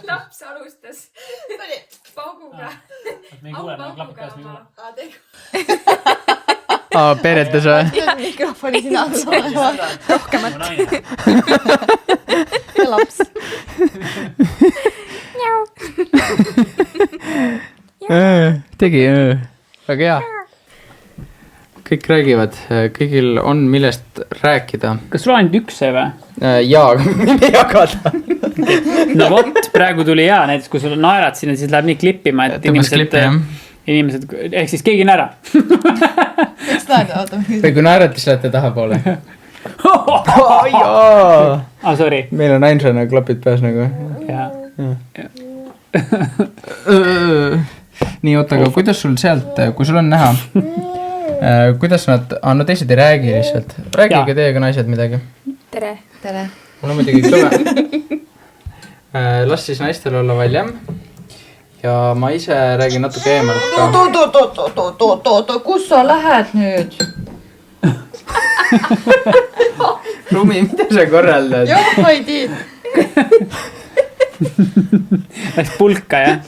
Laps alustas pauguga. Me ei kuule, me klapid peas, me ei kuule. Peretes või? Mikrofoni sina alla. Rohkemat. Ja laps. Tegi, väga hea. Kõik räägivad, kõigil on millest rääkida. Kas sul on ainult üks see või? Jaa, aga me jagada. No vot, praegu tuli hea, näiteks kui sul naerad sinna, siis läheb nii klippima, et inimesed, ehk siis keegi nära. Miks naerda, oota. Või kui naerad, siis lähete taha poole. Sorry. Meil on ainsana klapid peas nagu. Nii, oota, aga kuidas sul sealt, kui sul on näha, kuidas nad, no teised ei räägi lihtsalt. Räägige teiega naised midagi. Tere. Tere. Mul on muidugi kõve. Las siis naistel olla valjem. Ja ma ise räägin natuke eemalt ka. Oota, kus sa lähed nüüd? Rumi, mida sa korraldad? Jah, ma ei tii. Läks pulka, jah?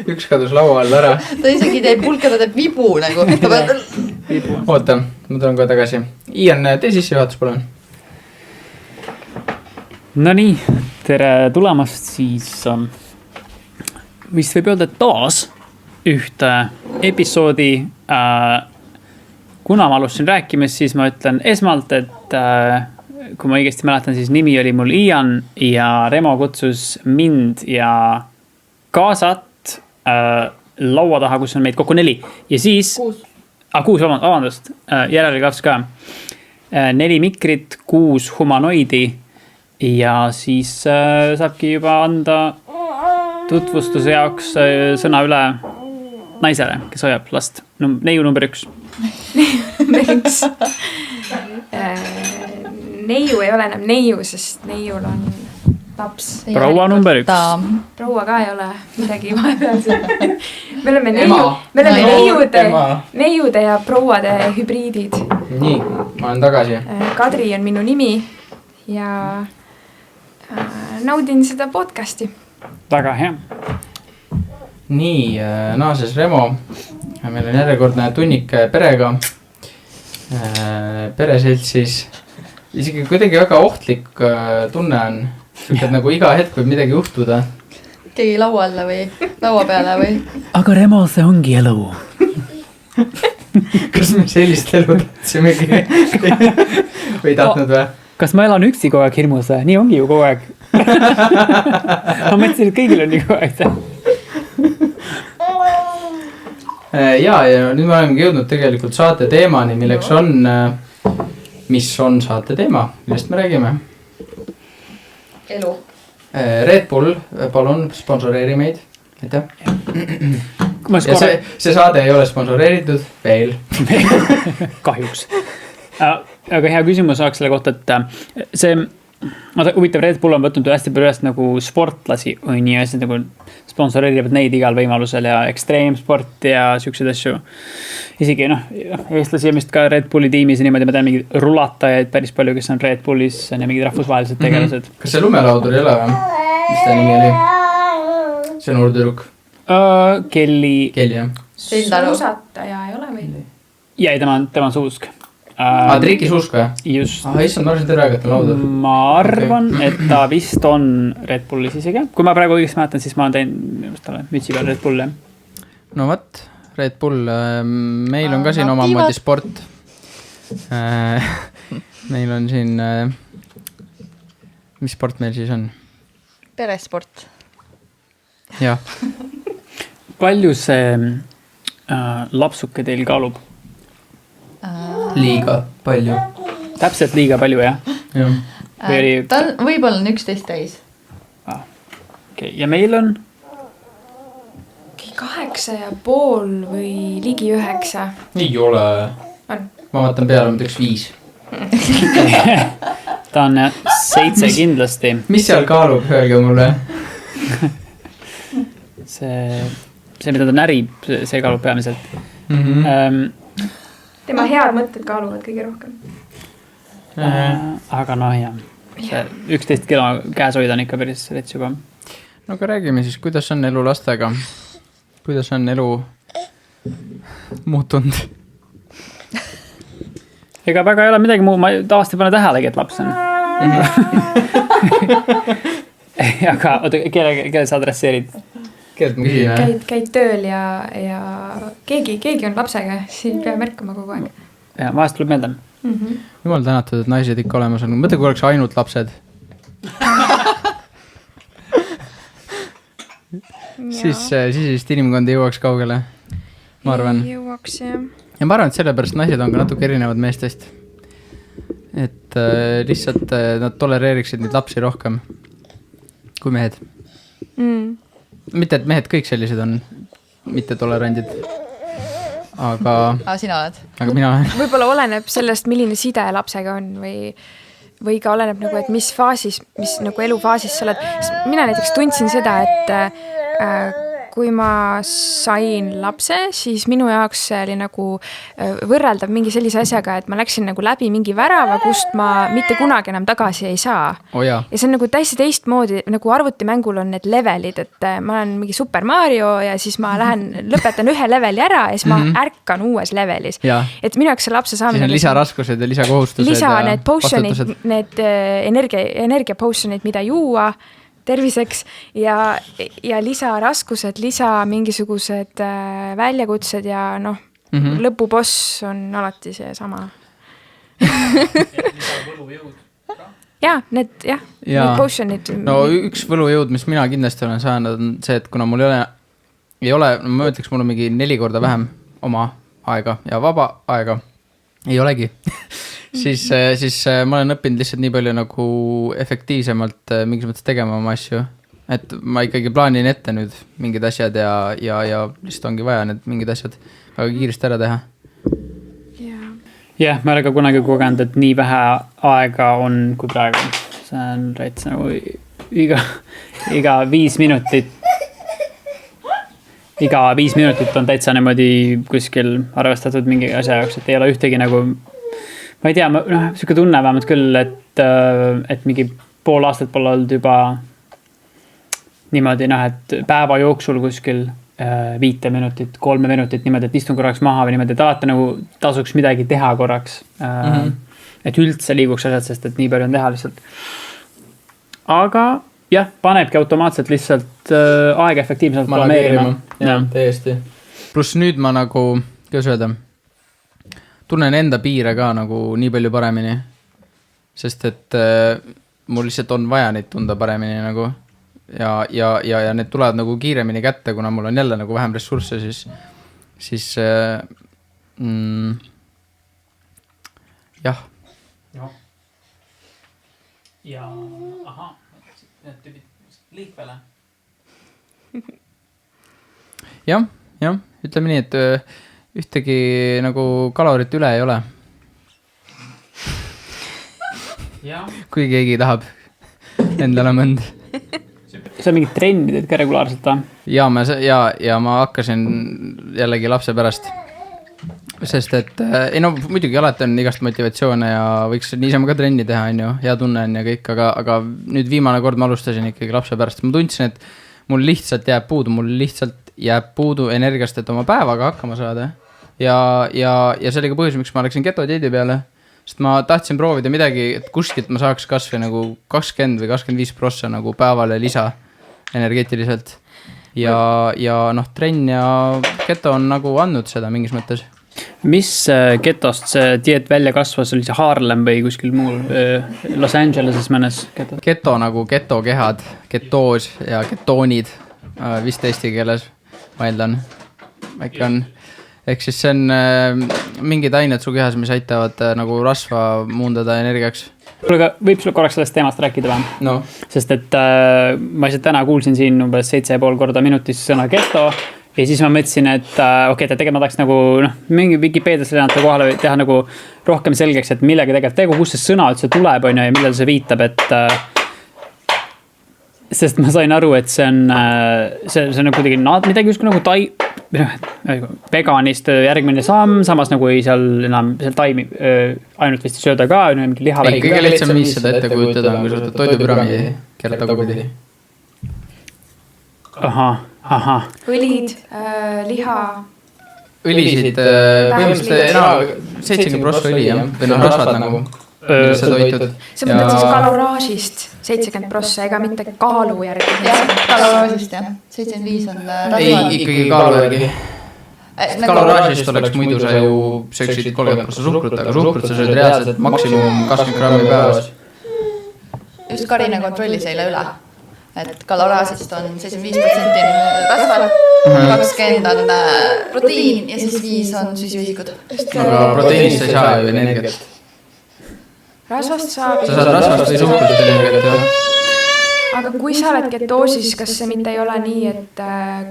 Üks kadus laua all ära. Ta isegi teeb pulka, ta teeb vibu nagu. Oota, ma tulen kohe tagasi. Ian, tee sissejuhatus, palun. No nii, tere tulemast siis. Vist võib öelda taas ühte episoodi. Kuna ma alustasin rääkimist, siis ma ütlen esmalt, et kui ma õigesti mäletan, siis nimi oli mul Ian ja Remo kutsus mind ja kaasat laua taha, kus on meid kokku 4. Ja siis... 6, vabandust. Järele kaps ka. 4 mikrit, 6 humanoidi ja siis saabki juba anda tutvustuse jaoks sõna üle naisele, kes hoiab last. Neiu number 1. Neiu ei ole enam neiu, sest neiul on laps. Proua number 1. Proua ka ei ole midagi vahepeal. Me oleme neiude ja prouade hübriidid. Nii, ma olen tagasi. Kadri on minu nimi ja naudin seda podcasti. Väga hea. Nii, naases Remo. Meil on järjekordne tunnik perega. Pereseltsis. Isegi kuidagi väga ohtlik tunne on. Et nagu iga hetk võib midagi juhtuda. Keegi laua alla või laua peale või? Aga Remo, see ongi elu. Kas me sellist elu tahtsimegi? Või tahtnud või? Kas ma elan üksi kogu aeg hirmus? Nii ongi ju kogu aeg. Ma mõtlesin, et kõigil on nii kogu aeg. Ja nüüd me olemegi jõudnud tegelikult saate teemani, milleks on, mis on saate teema, millest me räägime? Elu. Red Bull, palun sponsoreeri meid. Aitäh. Ja see saade ei ole sponsoreeritud veel. Kahjuks. Aga hea küsimus oleks selle kohta, et see huvitav Red Bull on võtnud hästi palju üles nagu sportlasi või nii asjad nagu sponsoreerivad neid igal võimalusel ja ekstreemsport ja siukseid asju. Isegi eestlasi on vist ka Red Bulli tiimis ja niimoodi ma tean mingid rulatajaid päris palju, kes on Red Bullis ja mingid rahvusvahelised tegelased. Kas see lumelaudur ei ole või? Mis ta nimi oli? See noortüdruk. Kelly, jah. Suusataja ei ole või? Ja ei, tema on suusk. Triki suusk või? Just. Issand, ma arvasin terve aeg, et on laudur. Ma arvan, et ta vist on Red Bullis isegi. Kui ma praegu õigesti mäletan, siis ma olen teinud mütsi peal Red Bull. No võt, Red Bull. Meil on ka siin omamoodi sport. Meil on siin... Mis sport meil siis on? Peresport. Jah. Palju see lapsuke teil kaalub? Liiga palju. Täpselt liiga palju, jah? Ta võib-olla on 11 täis. Okay. Ja meil on? 8,5 või ligi 9. Ei ole. Ma vaatan peale, ma teeks 5. Ta on 7 kindlasti. Mis seal kaalub, öelge mulle? See, mida ta närib, see kaalub peamiselt. Tema head mõtted kaaluvad kõige rohkem. Aga jah. 11 kilo käes hoida on ikka päris rets juba. No aga räägime siis, kuidas on elu lastega? Kuidas on elu muutunud? Ega väga ei ole midagi muu, ma tavaliselt pane tähelegi, et laps on. Aga oota, kelle sa adresseerid? Keelt ma küsin. Käid tööl ja keegi on lapsega, siin peab märkama kogu aeg. Ja vahest tuleb meelde. Jumal tänatud, et naised ikka olemas on. Mõtle, kui oleks ainult lapsed. Siis vist inimkond ei jõuaks kaugele. Ma arvan. Ei jõuaks, jah. Ja ma arvan, et sellepärast naised on ka natuke erinevad meestest. Et lihtsalt nad tolereeriksid neid lapsi rohkem kui mehed. Mitte, et mehed kõik sellised on, mitte tolerandid. Aga sina oled? Aga mina olen. Võib-olla oleneb sellest, milline side lapsega on või ka oleneb nagu, et mis faasis, mis nagu elufaasis sa oled. Mina näiteks tundsin seda, et kui ma sain lapse, siis minu jaoks oli nagu võrreldav mingi sellise asjaga, et ma läksin nagu läbi mingi värava, kust ma mitte kunagi enam tagasi ei saa. Ja see on nagu täiesti teistmoodi, nagu arvutimängul on need levelid, et ma olen mingi Super Mario ja siis ma lõpetan ühe leveli ära ja siis ma ärkan uues levelis. Et minu jaoks see lapse saamine... Siis on lisaraskused ja lisakohustused ja need potionid, need energia potionid, mida juua terviseks ja lisaraskused, mingisugused väljakutsed ja lõpuboss on alati see sama. Need potionid. No üks võlujõud, mis mina kindlasti olen saanud, on see, et kuna mul ei ole, ma ütleks, mul on mingi 4 korda vähem oma aega ja vaba aega, ei olegi. siis ma olen õppinud lihtsalt nii palju nagu efektiivsemalt mingis mõttes tegema oma asju. Et ma ikkagi plaanin ette nüüd mingid asjad ja lihtsalt ongi vaja need mingid asjad väga kiiresti ära teha. Jah, ma olen ka kunagi kogenud, et nii vähe aega on kui praegu. See on täitsa nagu iga 5 minutit. Iga 5 minutit on täitsa niimoodi kuskil arvestatud mingi asja jaoks, et ei ole ühtegi nagu... Ma ei tea, siuke tunne vähemalt küll, et mingi pool aastat pole olnud juba niimoodi, et päeva jooksul kuskil 5 minutit, 3 minutit niimoodi, et istun korraks maha või niimoodi, et alati nagu tasuks midagi teha korraks. Et üldse liiguks asjad, sest et nii palju on teha lihtsalt. Aga jah, panebki automaatselt lihtsalt aega efektiivselt planeerima. Ja, täiesti. Plus nüüd ma nagu, kuidas öelda, tunnen enda piire ka nagu nii palju paremini, sest et mul lihtsalt on vaja neid tunda paremini nagu ja need tulevad nagu kiiremini kätte, kuna mul on jälle nagu vähem ressursse, siis jah. Ja aha, need tüübid liikvele. Jah, ütleme nii, et ühtegi nagu kalorit üle ei ole. Kui keegi tahab endale mõnd. See on mingid trennid ka regulaarselt või? Ja ma hakkasin jällegi lapse pärast. Sest et, muidugi alati on igast motivatsioone ja võiks niisama ka trenni teha, hea tunne on ja kõik, aga nüüd viimane kord ma alustasin ikkagi lapse pärast. Ma tundsin, et mul lihtsalt jääb puudu energiast, et oma päevaga hakkama saada. Ja see oli ka põhjus, miks ma läksin ketodieedi peale, sest ma tahtsin proovida midagi, et kuskilt ma saaks kas või nagu 20 või 25% nagu päevale lisa energeetiliselt. Ja trenn ja keto on nagu andnud seda mingis mõttes. Mis ketost see dieet välja kasvas, oli see Harlem või kuskil muul Los Angeleses mõnes keto? Keto nagu ketokehad, ketoos ja ketoonid vist eesti keeles, ma eeldan. Äkki on. Ehk siis see on mingid ained su kehas, mis aitavad nagu rasva muundada energiaks. Võib sulle korraks sellest teemast rääkida või? No. Sest et ma lihtsalt täna kuulsin siin umbes 7,5 korda minutis sõna keto ja siis ma mõtlesin, et et tegelikult ma tahaks nagu mingi Wikipedias lennata kohale teha nagu rohkem selgeks, et millega tegelikult tegu, kus see sõna üldse tuleb ja millal see viitab, et sest ma sain aru, et see on kuidagi midagi just nagu veganist järgmine samm, samas nagu ei seal enam seal taimi ainult vist sööda ka, mingi lihavärk. Kõige lihtsam viis seda ette kujutada, kui sa võtad toidupüramiidi keerad tagurpidi. Ahah. õlid, liha. Õlisid, põhimõtteliselt 70% õli, jah, või noh, rasvad nagu, milles sa toitud. See mõtled siis kaloraažist 70%, ega mitte kaalu järgi. Jah, kaloraažist jah, 75 on rasvad. Ei, ikkagi kaalu järgi. Kaloraažist oleks muidu sa ju sööksid 30% suhkrut, aga suhkrut sa sööd reaalselt maksimum 20 grammi päevas. Just Karina kontrollis eile üle, et kaloraažist on 75% rasvad, 20 on proteiin ja siis 5 on süsiühikud. Aga proteiinist sa ei saa ju energiat. Rasvast saab. Sa saad rasvast või suhkrut energiat, jah. Aga kui sa oled ketoosis, kas see mitte ei ole nii, et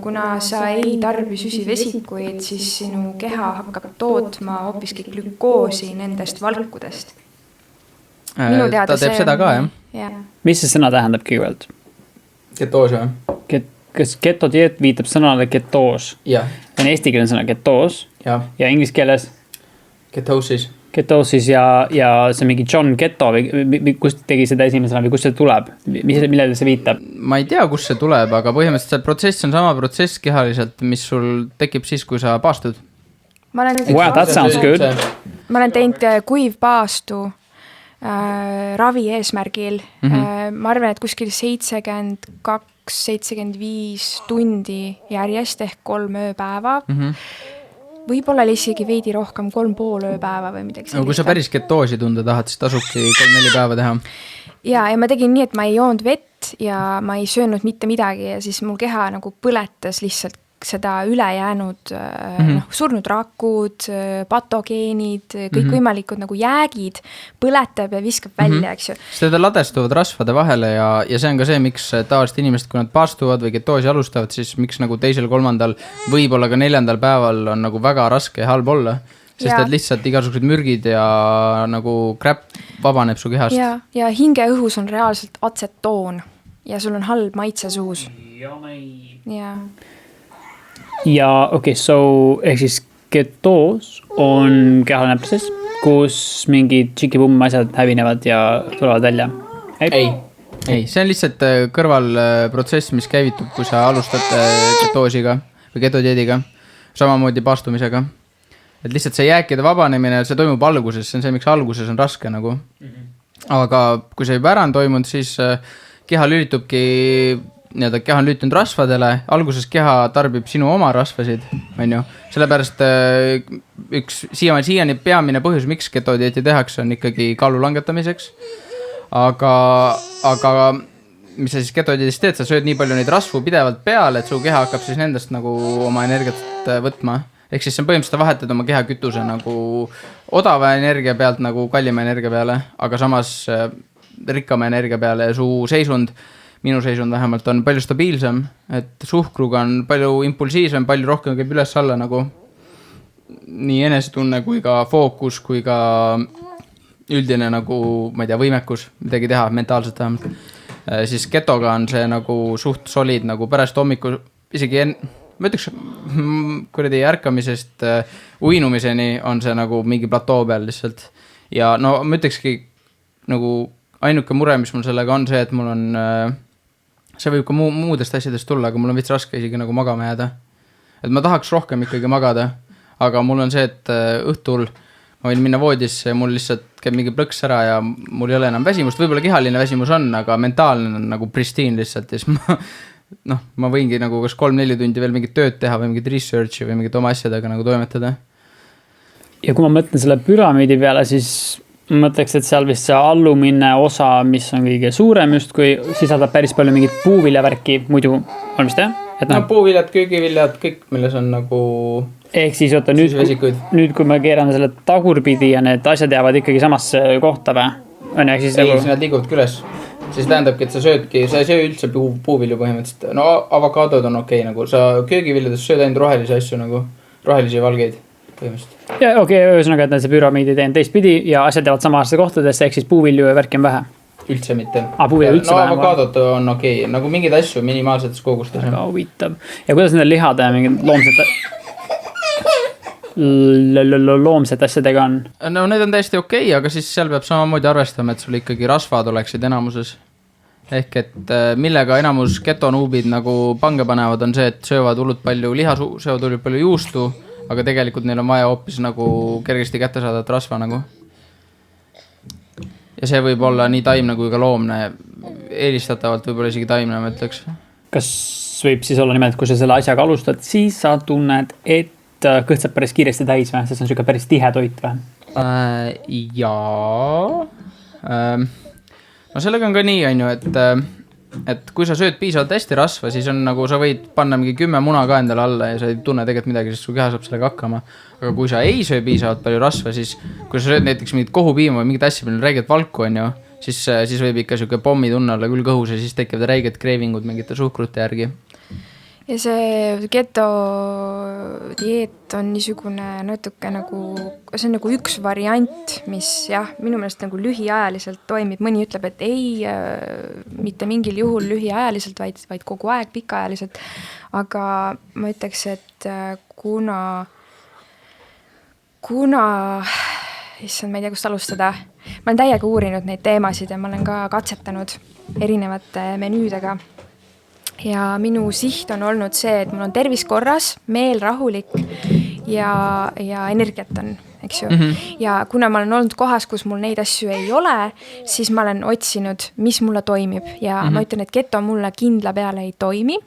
kuna sa ei tarbi süsivesikuid, siis sinu keha hakkab tootma hoopiski glükoosi nendest valkudest? Ta teeb seda ka, jah. Mis see sõna tähendab kõigepealt? Ketoos, jah. Kas ketodieet viitab sõnale ketoos? Jah. On eesti keeles sõna ketoos ja inglise keeles? Ketoosis. Ketoosis ja see mingi John Keto või kust tegi seda esimesena või kust see tuleb? Millele see viitab? Ma ei tea, kust see tuleb, aga põhimõtteliselt see protsess on sama protsess kehaliselt, mis sul tekib siis, kui sa paastud. Wow, that sounds good. Ma olen teinud kuivpaastu ravi eesmärgil. Ma arvan, et kuskil 72-75 tundi järjest ehk 3 ööpäeva. Võib-olla isegi veidi rohkem 3,5 ööpäeva või midagi sellist. No, kui sa päris ketoosi tunda tahad, siis tasubki 3-4 päeva teha. Ja ma tegin nii, et ma ei joonud vett ja ma ei söönud mitte midagi ja siis mul keha nagu põletas lihtsalt seda ülejäänud surnud rakud, patogeenid, kõik võimalikud nagu jäägid, põletab ja viskab välja, eks ju. Seda ladestuvad rasvade vahele ja see on ka see, miks tavaliselt inimesed, kui nad paastuvad või ketoosi alustavad, siis miks nagu 2., 3., võib-olla ka 4. päeval on nagu väga raske ja halb olla. Sest et lihtsalt igasugused mürgid ja nagu crap vabaneb su kehast. Ja hingeõhus on reaalselt atsetoon ja sul on halb maitse suus. Ja ehk siis ketoos on kehaline protsess, kus mingid tšikipumm asjad hävinevad ja tulevad välja. Ei, see on lihtsalt kõrvalprotsess, mis käivitub, kui sa alustad ketoosiga või ketodieediga, samamoodi paastumisega. Et lihtsalt see jääkide vabanemine, see toimub alguses, see on see, miks alguses on raske nagu. Aga kui see juba ära on toimunud, siis keha lülitubki keha on lüütunud rasvadele, alguses keha tarbib sinu oma rasvasid, on ju. Sellepärast üks siiani peamine põhjus, miks ketodieeti tehakse, on ikkagi kaalu langetamiseks. Aga mis sa siis ketodieedist teed, sa sööd nii palju neid rasvu pidevalt peale, et su keha hakkab siis nendest nagu oma energiat võtma. Ehk siis see on põhimõtteliselt vahetad oma keha kütuse nagu odava energia pealt nagu kallima energia peale, aga samas rikkama energia peale ja su seisund, minu seisund vähemalt on palju stabiilsem, et suhkruga on palju impulsiivsem, palju rohkem käib üles alla nagu nii enesetunne kui ka fookus, kui ka üldine nagu, ma ei tea, võimekus midagi teha, mentaalselt vähemalt. Siis ketoga on see nagu suht solid nagu pärast hommiku, isegi ma ütleks, kuradi ärkamisest uinumiseni on see nagu mingi platoo peal lihtsalt. Ja no ma ütlekski nagu ainuke mure, mis mul sellega on see, et mul on see võib ka muudest asjadest tulla, aga mul on veits raske isegi nagu magama jääda. Et ma tahaks rohkem ikkagi magada, aga mul on see, et õhtul ma võin minna voodisse ja mul lihtsalt käib mingi plõks ära ja mul ei ole enam väsimust. Võib-olla kehaline väsimus on, aga mentaalne on nagu pristiin lihtsalt. Ja siis ma võingi nagu kas 3-4 tundi veel mingit tööd teha või mingit researchi või mingit oma asjadega nagu toimetada. Ja kui ma mõtlen selle püramiidi peale, siis mõtleks, et seal vist see allumine osa, mis on kõige suurem just, kui sisaldab päris palju mingit puuviljavärki, muidu on vist, jah? Puuviljad, köögiviljad, kõik, milles on nagu ehk siis oota, nüüd kui me keerame selle tagurpidi ja need asjad jäävad ikkagi samasse kohta või? Ei, nad liiguvad küles. Siis tähendabki, et sa ei söö üldse puuvilju põhimõtteliselt. No avokaadod on okei, nagu sa köögiviljades sööd ainult rohelisi asju, nagu rohelisi valgeid. Ja ühesõnaga, et see püramiidi teen teistpidi ja asjad jäävad samasse kohtadesse, ehk siis puuvilju ja värki on vähe. üldse mitte . puuvilja üldse no vähem või? avokaadot on okei , nagu mingeid asju minimaalsetes kogustes . väga huvitav . ja kuidas nende lihade ja mingid loomsete asjadega on ? no need on täiesti okei , aga siis seal peab samamoodi arvestama , et sul ikkagi rasvad oleksid enamuses . ehk et millega enamus ketonuubid nagu pange panevad , on see , et söövad hullult palju liha , söövad hullult palju juustu , aga tegelikult neil on vaja hoopis nagu kergesti kätte saada rasva nagu . ja see võib olla nii taimne kui ka loomne , eelistatavalt võib-olla isegi taimne , ma ütleks . kas võib siis olla niimoodi , et kui sa selle asjaga alustad , siis sa tunned , et kõht saab päris kiiresti täis või , sest on siuke päris tihe toit või ? Jaa . No sellega on ka nii , on ju , et kui sa sööd piisavalt hästi rasva , siis on nagu sa võid panna mingi 10 muna ka endale alla ja sa ei tunne tegelikult midagi , sest su keha saab sellega hakkama . aga kui sa ei söö piisavalt palju rasva , siis kui sa sööd näiteks mingit kohupiima või mingit asja , millel on räiget valku , on ju , siis võib ikka siuke pommitunne olla küll kõhus ja siis tekivad räiged kreevingud mingite suhkrute järgi . ja see keto dieet on niisugune natuke nagu , see on nagu üks variant , mis jah , minu meelest nagu lühiajaliselt toimib , mõni ütleb , et ei , mitte mingil juhul lühiajaliselt , vaid kogu aeg pikaajaliselt . aga ma ütleks , et kuna , issand , ma ei tea , kust alustada , ma olen täiega uurinud neid teemasid ja ma olen ka katsetanud erinevate menüüdega . ja minu siht on olnud see , et mul on tervis korras , meel rahulik ja energiat on , eks ju . ja kuna ma olen olnud kohas , kus mul neid asju ei ole , siis ma olen otsinud , mis mulle toimib ja ma ütlen , et keto mulle kindla peale ei toimi .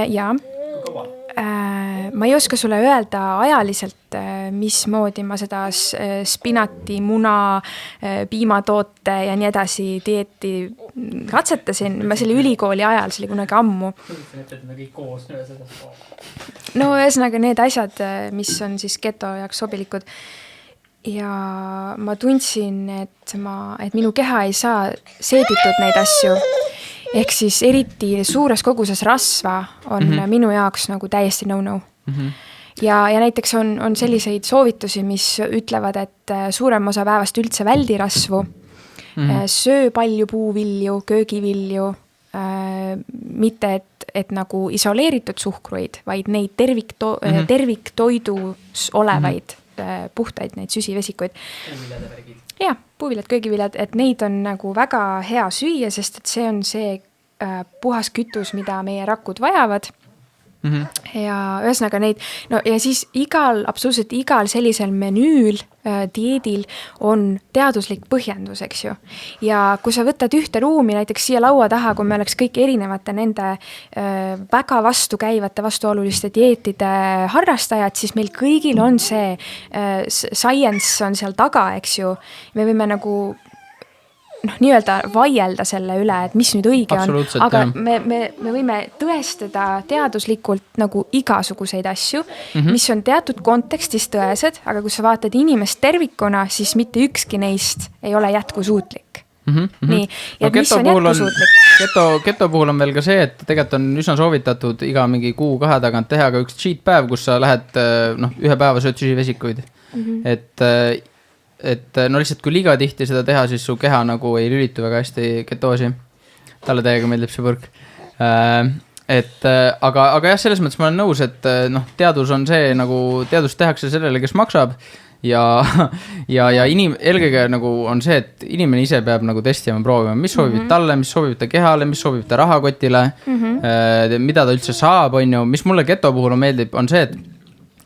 jaa . ma ei oska sulle öelda ajaliselt , mismoodi ma seda spinati , muna , piimatoote ja nii edasi dieeti katsetasin . ma selle ülikooli ajal , see oli kunagi ammu . no ühesõnaga need asjad , mis on siis keto jaoks sobilikud . ja ma tundsin , et minu keha ei saa seeditud neid asju . ehk siis eriti suures koguses rasva on minu jaoks nagu täiesti no-no . ja näiteks on selliseid soovitusi , mis ütlevad , et suurem osa päevast üldse väldi rasvu , söö palju puuvilju , köögivilju , mitte et nagu isoleeritud suhkruid , vaid neid terviktoidus olevaid puhtaid neid süsivesikuid . jah , puuviljad , köögiviljad , et neid on nagu väga hea süüa , sest et see on see puhas kütus , mida meie rakud vajavad . ja ühesõnaga neid , no ja siis absoluutselt igal sellisel menüül , dieedil on teaduslik põhjendus , eks ju . ja kui sa võtad ühte ruumi näiteks siia laua taha , kui me oleks kõik erinevate nende väga vastukäivate vastuoluliste dieetide harrastajad , siis meil kõigil on see science on seal taga , eks ju . me võime nagu nii-öelda vaielda selle üle , et mis nüüd õige on , aga me võime tõestada teaduslikult nagu igasuguseid asju , mis on teatud kontekstis tõesed , aga kui sa vaatad inimest tervikuna , siis mitte ükski neist ei ole jätkusuutlik . nii , ja mis on jätkusuutlik ? keto puhul on veel ka see , et tegelikult on üsna soovitatud iga mingi kuu-kahe tagant teha ka üks cheat päev , kus sa lähed ühe päeva sööd süsivesikuid . et no lihtsalt kui liiga tihti seda teha , siis su keha nagu ei lülitu väga hästi ketoosi . talle täiega meeldib see purk . aga jah , selles mõttes ma olen nõus , et teadus on see nagu , teadust tehakse sellele , kes maksab ja eelkõige nagu on see , et inimene ise peab nagu testima , proovima , mis sobib talle , mis sobib ta kehale , mis sobib ta rahakotile , mida ta üldse saab , on ju , mis mulle keto puhul meeldib , on see , et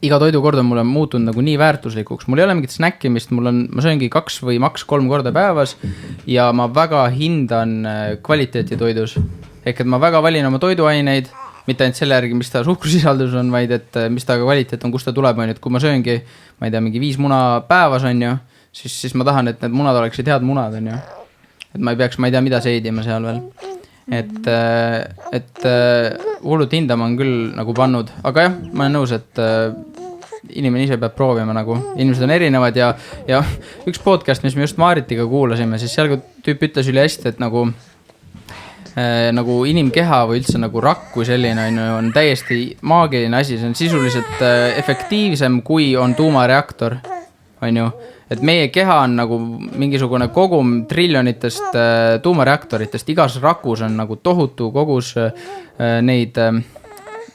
iga toidukord on mulle muutunud nagu nii väärtuslikuks , mul ei ole mingit snäkkimist , ma sööngi 2 või maks 3 korda päevas ja ma väga hindan kvaliteeti toidus . ehk et ma väga valin oma toiduaineid , mitte ainult selle järgi , mis ta suhkrusisaldus on , vaid et mis ta kvaliteet on , kust ta tuleb , on ju , et kui ma sööngi , ma ei tea , mingi 5 muna päevas , on ju , siis ma tahan , et need munad oleksid head munad , on ju . et ma ei peaks , ma ei tea , mida seedima seal veel . et hullult hindama on küll nagu pannud , aga jah , ma olen nõus , et inimene ise peab proovima nagu , inimesed on erinevad ja üks podcast , mis me just Maaritiga kuulasime , siis seal tüüp ütles üli hästi , et nagu inimkeha või üldse nagu rakk kui selline on täiesti maagiline asi , see on sisuliselt efektiivsem kui on tuumareaktor , on ju , et meie keha on nagu mingisugune kogum triljonitest tuumareaktoritest, igas rakus on nagu tohutu kogus neid,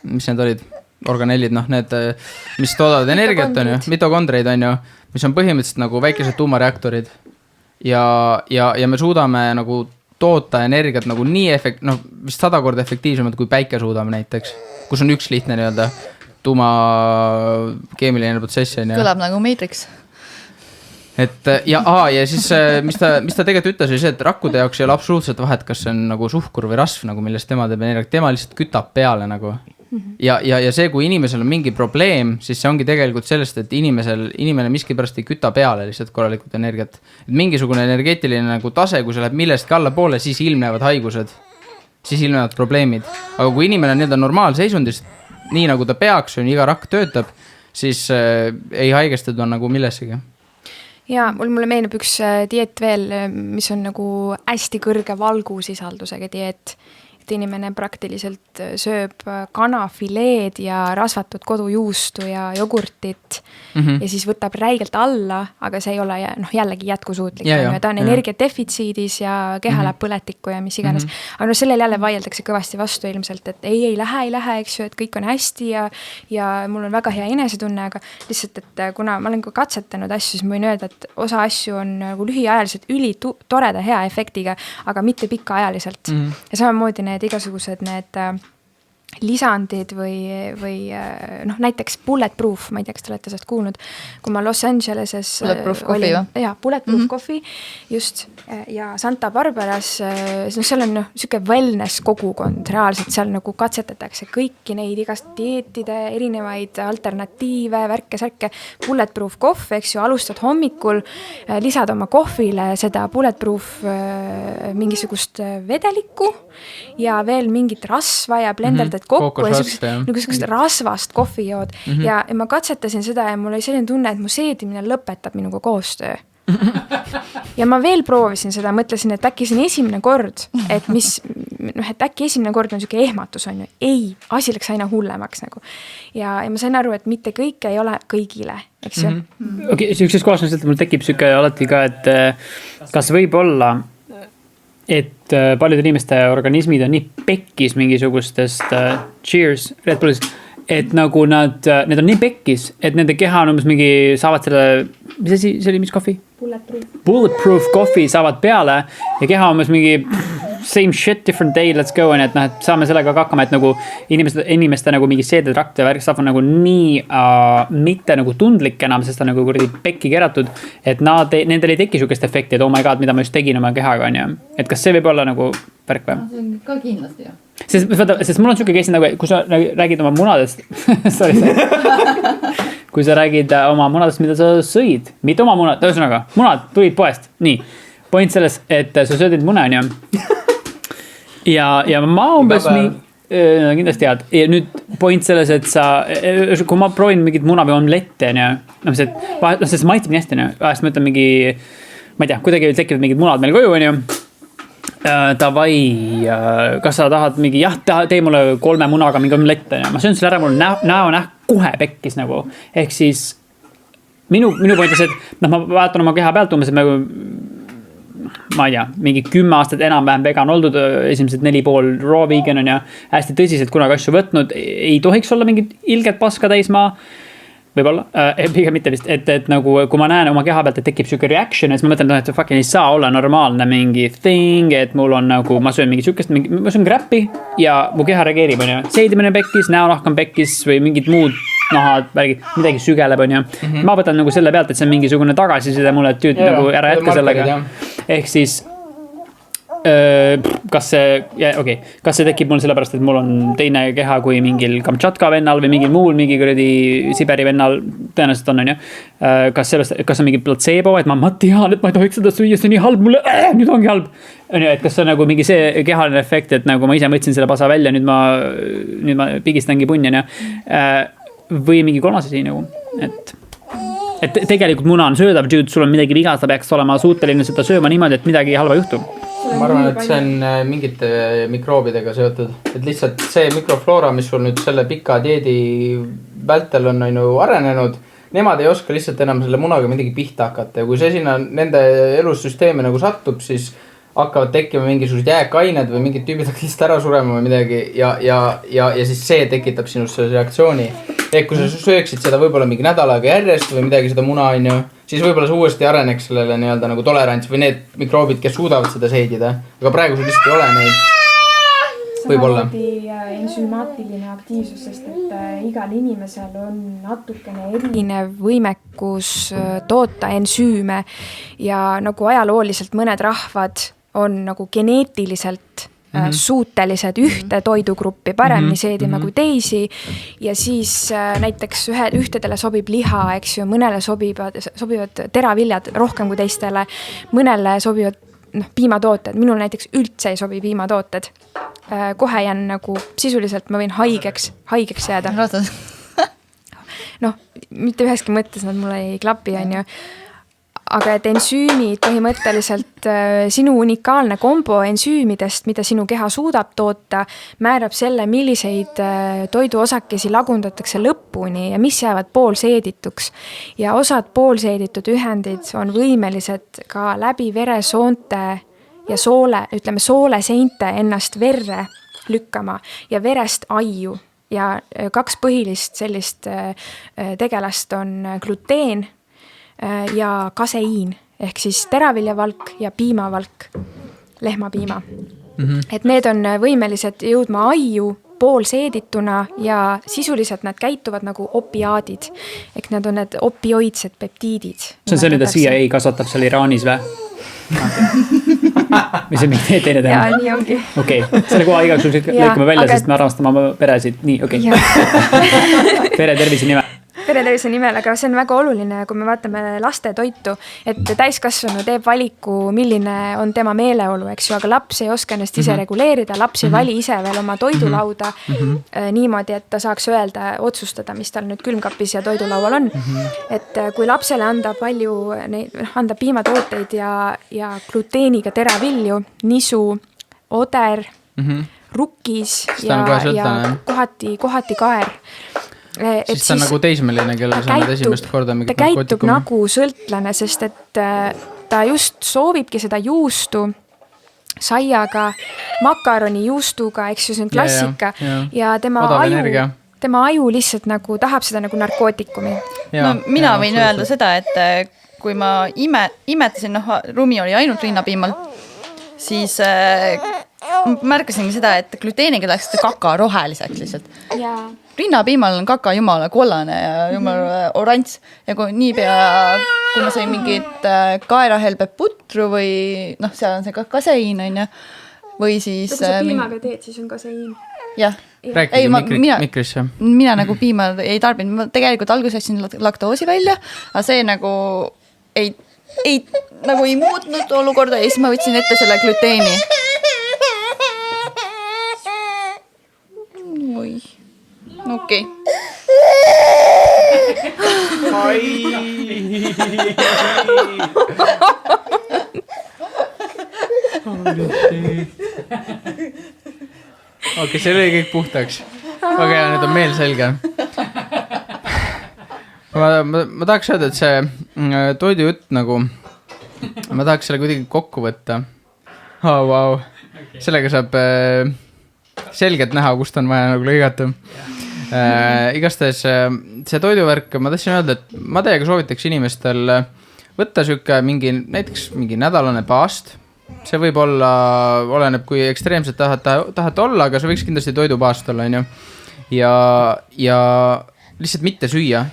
mis need olid, organellid, noh need, mis toodavad energiat, on ju, mitokondreid, on ju, mis on põhimõtteliselt nagu väikesed tuumareaktorid ja me suudame nagu toota energiat nagu nii vist 100 korda efektiivsemalt kui päike suudame näiteks, kus on üks lihtne nii-öelda tuumakeemiline protsess. Kõlab nagu Matrix. Et ja siis mis ta tegelikult ütles oli see, et rakkude jaoks ei ole absoluutselt vahet, kas see on nagu suhkur või rasv, nagu millest tema teeb energiat, tema lihtsalt kütab peale nagu. Ja see, kui inimesel on mingi probleem, siis see ongi tegelikult sellest, et inimene miskipärast ei küta peale lihtsalt korralikult energiat. Et mingisugune energeetiline nagu tase, kui see läheb millestki alla poole, siis ilmnevad haigused, siis ilmnevad probleemid. Aga kui inimene on nii-öelda normaalseisundis, nii nagu ta peaks, on iga rakk töötab, siis ei haigestuda nagu millessegi. Ja mulle meenub üks dieet veel, mis on nagu hästi kõrge valgusisaldusega dieet. Et inimene praktiliselt sööb kanafileed ja rasvatud kodujuustu ja jogurtit ja siis võtab räigelt alla, aga see ei ole jällegi jätkusuutlik. Ta on energiadefitsiidis ja keha läheb põletikku ja mis iganes. Aga sellel jälle vaieldakse kõvasti vastu ilmselt, et ei lähe, eks ju, et kõik on hästi ja mul on väga hea enesetunne, aga lihtsalt, et kuna ma olen katsetanud asju, siis ma võin öelda, et osa asju on nagu lühiajaliselt toreda hea efektiga, aga mitte pikaajaliselt. Ja samamoodi need igasugused need lisandid või näiteks Bulletproof, ma ei tea, kas te olete sellest kuulnud, kui ma Los Angeleses Bulletproof Coffee just ja Santa Barbaras, seal on siuke wellness kogukond, reaalselt seal nagu katsetatakse kõiki neid igast dieetide, erinevaid alternatiive, värke, Bulletproof kohv, eks ju, alustad hommikul, lisad oma kohvile seda Bulletproof mingisugust vedelikku ja veel mingit rasva ja blenderdad kokku ja niisugust rasvast kohvi jood ja ma katsetasin seda ja mul oli selline tunne, et mu seedimine lõpetab minuga koostöö. Ja ma veel proovisin seda, mõtlesin, et äkki see on esimene kord, et äkki esimene kord on siuke ehmatus, on ju. Ei, asi läks aina hullemaks nagu. Ja ma sain aru, et mitte kõik ei ole kõigile, eks ju. Okei, sellises kohas on see, et mul tekib siuke alati ka, et kas võib olla et paljud inimeste organismid on nii pekkis mingisugustest cheers, Red Bullist, et nagu need on nii pekkis, et nende keha on umbes mingi, saavad selle, mis asi, see oli, mis kohvi? Bulletproof kohvi saavad peale ja keha on umbes mingi same shit, different day, let's go, et saame sellega hakkama, et nagu inimeste nagu mingi seedetrakt ja värkstav on nagu nii mitte nagu tundlik enam, sest ta nagu kuradi pekki keratud, et nendel ei teki sugust efekti, et oh my god, mida ma just tegin oma kehaga, on ju. Et kas see võib olla nagu värk või? See on ka kindlasti, jah. Sest mul on siuke keis nagu, kui sa räägid oma munadest, kui sa räägid oma munadest, mida sa sõid, mitte oma munad, ühesõnaga, munad tulid poest, nii. Point selles, et sa söödid mune, on ju. Ja ma umbes kindlasti head. Ja nüüd point selles, et kui ma proovin mingit muna või omlette, sest maitseb nii hästi, vahest ma ütlen mingi, ma ei tea, kuidagi tekivad mingid munad meil koju, on ju. Davai, kas sa tahad mingi, tee mulle 3 munaga mingi omlette, ma söön selle ära, mul näo kohe pekkis nagu. Ehk siis minu point on see, et ma vaatan oma keha pealt umbes, et ma ei tea, mingi 10 aastat enam-vähem vegan oldud, esimesed 4,5 raw vegan on ja hästi tõsiselt kunagi asju võtnud, ei tohiks olla mingit ilget paska täismaa, võib-olla, pigem mitte vist, et nagu kui ma näen oma keha pealt, et tekib siuke reaction, siis ma mõtlen, et fucking ei saa olla normaalne mingi thing, et mul on nagu, ma söön mingi siukest, ma söön grappi ja mu keha reageerib, on ju, seedimine pekkis, näonahk on pekkis või mingid muud nahad, midagi sügeleb, on ju. Ma võtan nagu selle pealt, et see on mingisugune tagasiside mulle, et tüüd nagu ära jätka sellega. Ehk siis, kas see tekib mul sellepärast, et mul on teine keha kui mingil Kamtšatka vennal või mingil muul, mingi kuradi Siberi vennal, tõenäoliselt on ju. Kas on mingi placebo, et ma tean, et ma ei tohiks seda süüa, see on nii halb mulle, nüüd ongi halb. Et kas on nagu mingi see kehaline efekt, et nagu ma ise mõtsin selle pasa välja, nüüd ma pigistangi punni, või mingi kolmas asi nagu, et tegelikult muna on söödav, sul on midagi viga, sa peaks olema suuteline seda sööma niimoodi, et midagi halva juhtub. Ma arvan, et see on mingite mikroobidega seotud, et lihtsalt see mikrofloora, mis sul nüüd selle pika dieedi vältel on arenenud, nemad ei oska lihtsalt enam selle munaga midagi pihta hakata ja kui see sinna nende elussüsteemi nagu satub, siis hakkavad tekkima mingisugused jääkained või mingid tüübid hakkavad lihtsalt ära surema või midagi ja siis see tekitab sinust selle reaktsiooni. Ehk kui sa sööksid seda võib-olla mingi nädalaga järjest või midagi seda muna, on ju, siis võib-olla see uuesti areneks sellele nii-öelda nagu tolerants või need mikroobid, kes suudavad seda seedida. Aga praegu sul lihtsalt ei ole neid. Võib-olla. Samamoodi ensüümaatiline aktiivsus, sest et igal inimesel on natukene erinev võimekus toota ensüüme ja nagu ajalooliselt mõned rahvad on nagu geneetiliselt suutelised ühte toidugruppi paremini seedima kui teisi ja siis näiteks ühtedele sobib liha, eks ju, mõnele sobivad teraviljad rohkem kui teistele, mõnele sobivad piimatooted, minul näiteks üldse ei sobi piimatooted. Kohe jään nagu sisuliselt ma võin haigeks jääda. Mitte üheski mõttes nad mulle ei klapi, on ju. Aga et ensüümid põhimõtteliselt sinu unikaalne kombo ensüümidest, mida sinu keha suudab toota, määrab selle, milliseid toiduosakesi lagundatakse lõpuni ja mis jäävad poolseedituks. Ja osad poolseeditud ühendid on võimelised ka läbi veresoonte ja sooleseinte ennast verre lükkama ja verest aiu. Ja 2 põhilist sellist tegelast on gluteen ja kaseiin ehk siis teraviljavalk ja piimavalk, lehmapiima. Et need on võimelised jõudma aiu poolseedituna ja sisuliselt nad käituvad nagu opiaadid. Ehk nad on need opioidsed peptiidid. See on see, mida CIA kasvatab seal Iraanis või? Või see mingi teine teema? Jaa, nii ongi. Okei, selle koha igaks lõikame välja, sest me armastame oma peresid. Nii, okei. Pere tervise nimel. Peretervise nimel, aga see on väga oluline, kui me vaatame laste toitu, et täiskasvanu teeb valiku, milline on tema meeleolu, eks ju, aga laps ei oska ennast ise reguleerida, laps ei vali ise veel oma toidulauda niimoodi, et ta saaks otsustada, mis tal nüüd külmkapis ja toidulaual on. Et kui lapsele anda piimatooteid ja gluteeniga teravilju, nisu, oder, rukkis ja kohati kaer. Siis ta on nagu teismeline, kellel sa nüüd esimest korda ta käitub nagu sõltlane, sest et ta just soovibki seda juustu saiaga, makaroni juustuga, eks ju, see on klassika ja tema aju lihtsalt nagu tahab seda nagu narkootikumi. Mina võin öelda seda, et kui ma imetasin, Rumi oli ainult rinnapiimal, siis märkasingi seda, et gluteeniga läks kaka roheliseks lihtsalt. Rinnapiimal on kaka jumala kollane ja jumala oranž ja kui niipea, kui ma sain mingit kaerahelbeputru või seal on see kaseiin, on ju, või siis... Kui sa piimaga teed, siis on kaseiin. Jah. Rääkige mikrisse. Mina nagu piima ei tarbinud, ma tegelikult alguses jätsin laktoosi välja, aga see nagu ei muutnud olukorda ja siis ma võtsin ette selle gluteeni. Oi. Okei. Okei, see oli kõik puhtaks. Aga nüüd on meel selge. Ma tahaks öelda, et see toidujutt nagu, ma tahaks selle kuidagi kokku võtta. Wow. Sellega saab selgelt näha, kust on vaja nagu lõigata. Igastahes see toiduvärk, ma tahtsin öelda, et ma teiega soovitaks inimestel võtta näiteks mingi nädalane paast. See võib olla, oleneb kui ekstreemselt tahate olla, aga see võiks kindlasti toidupaast olla, on ju. Ja lihtsalt mitte süüa.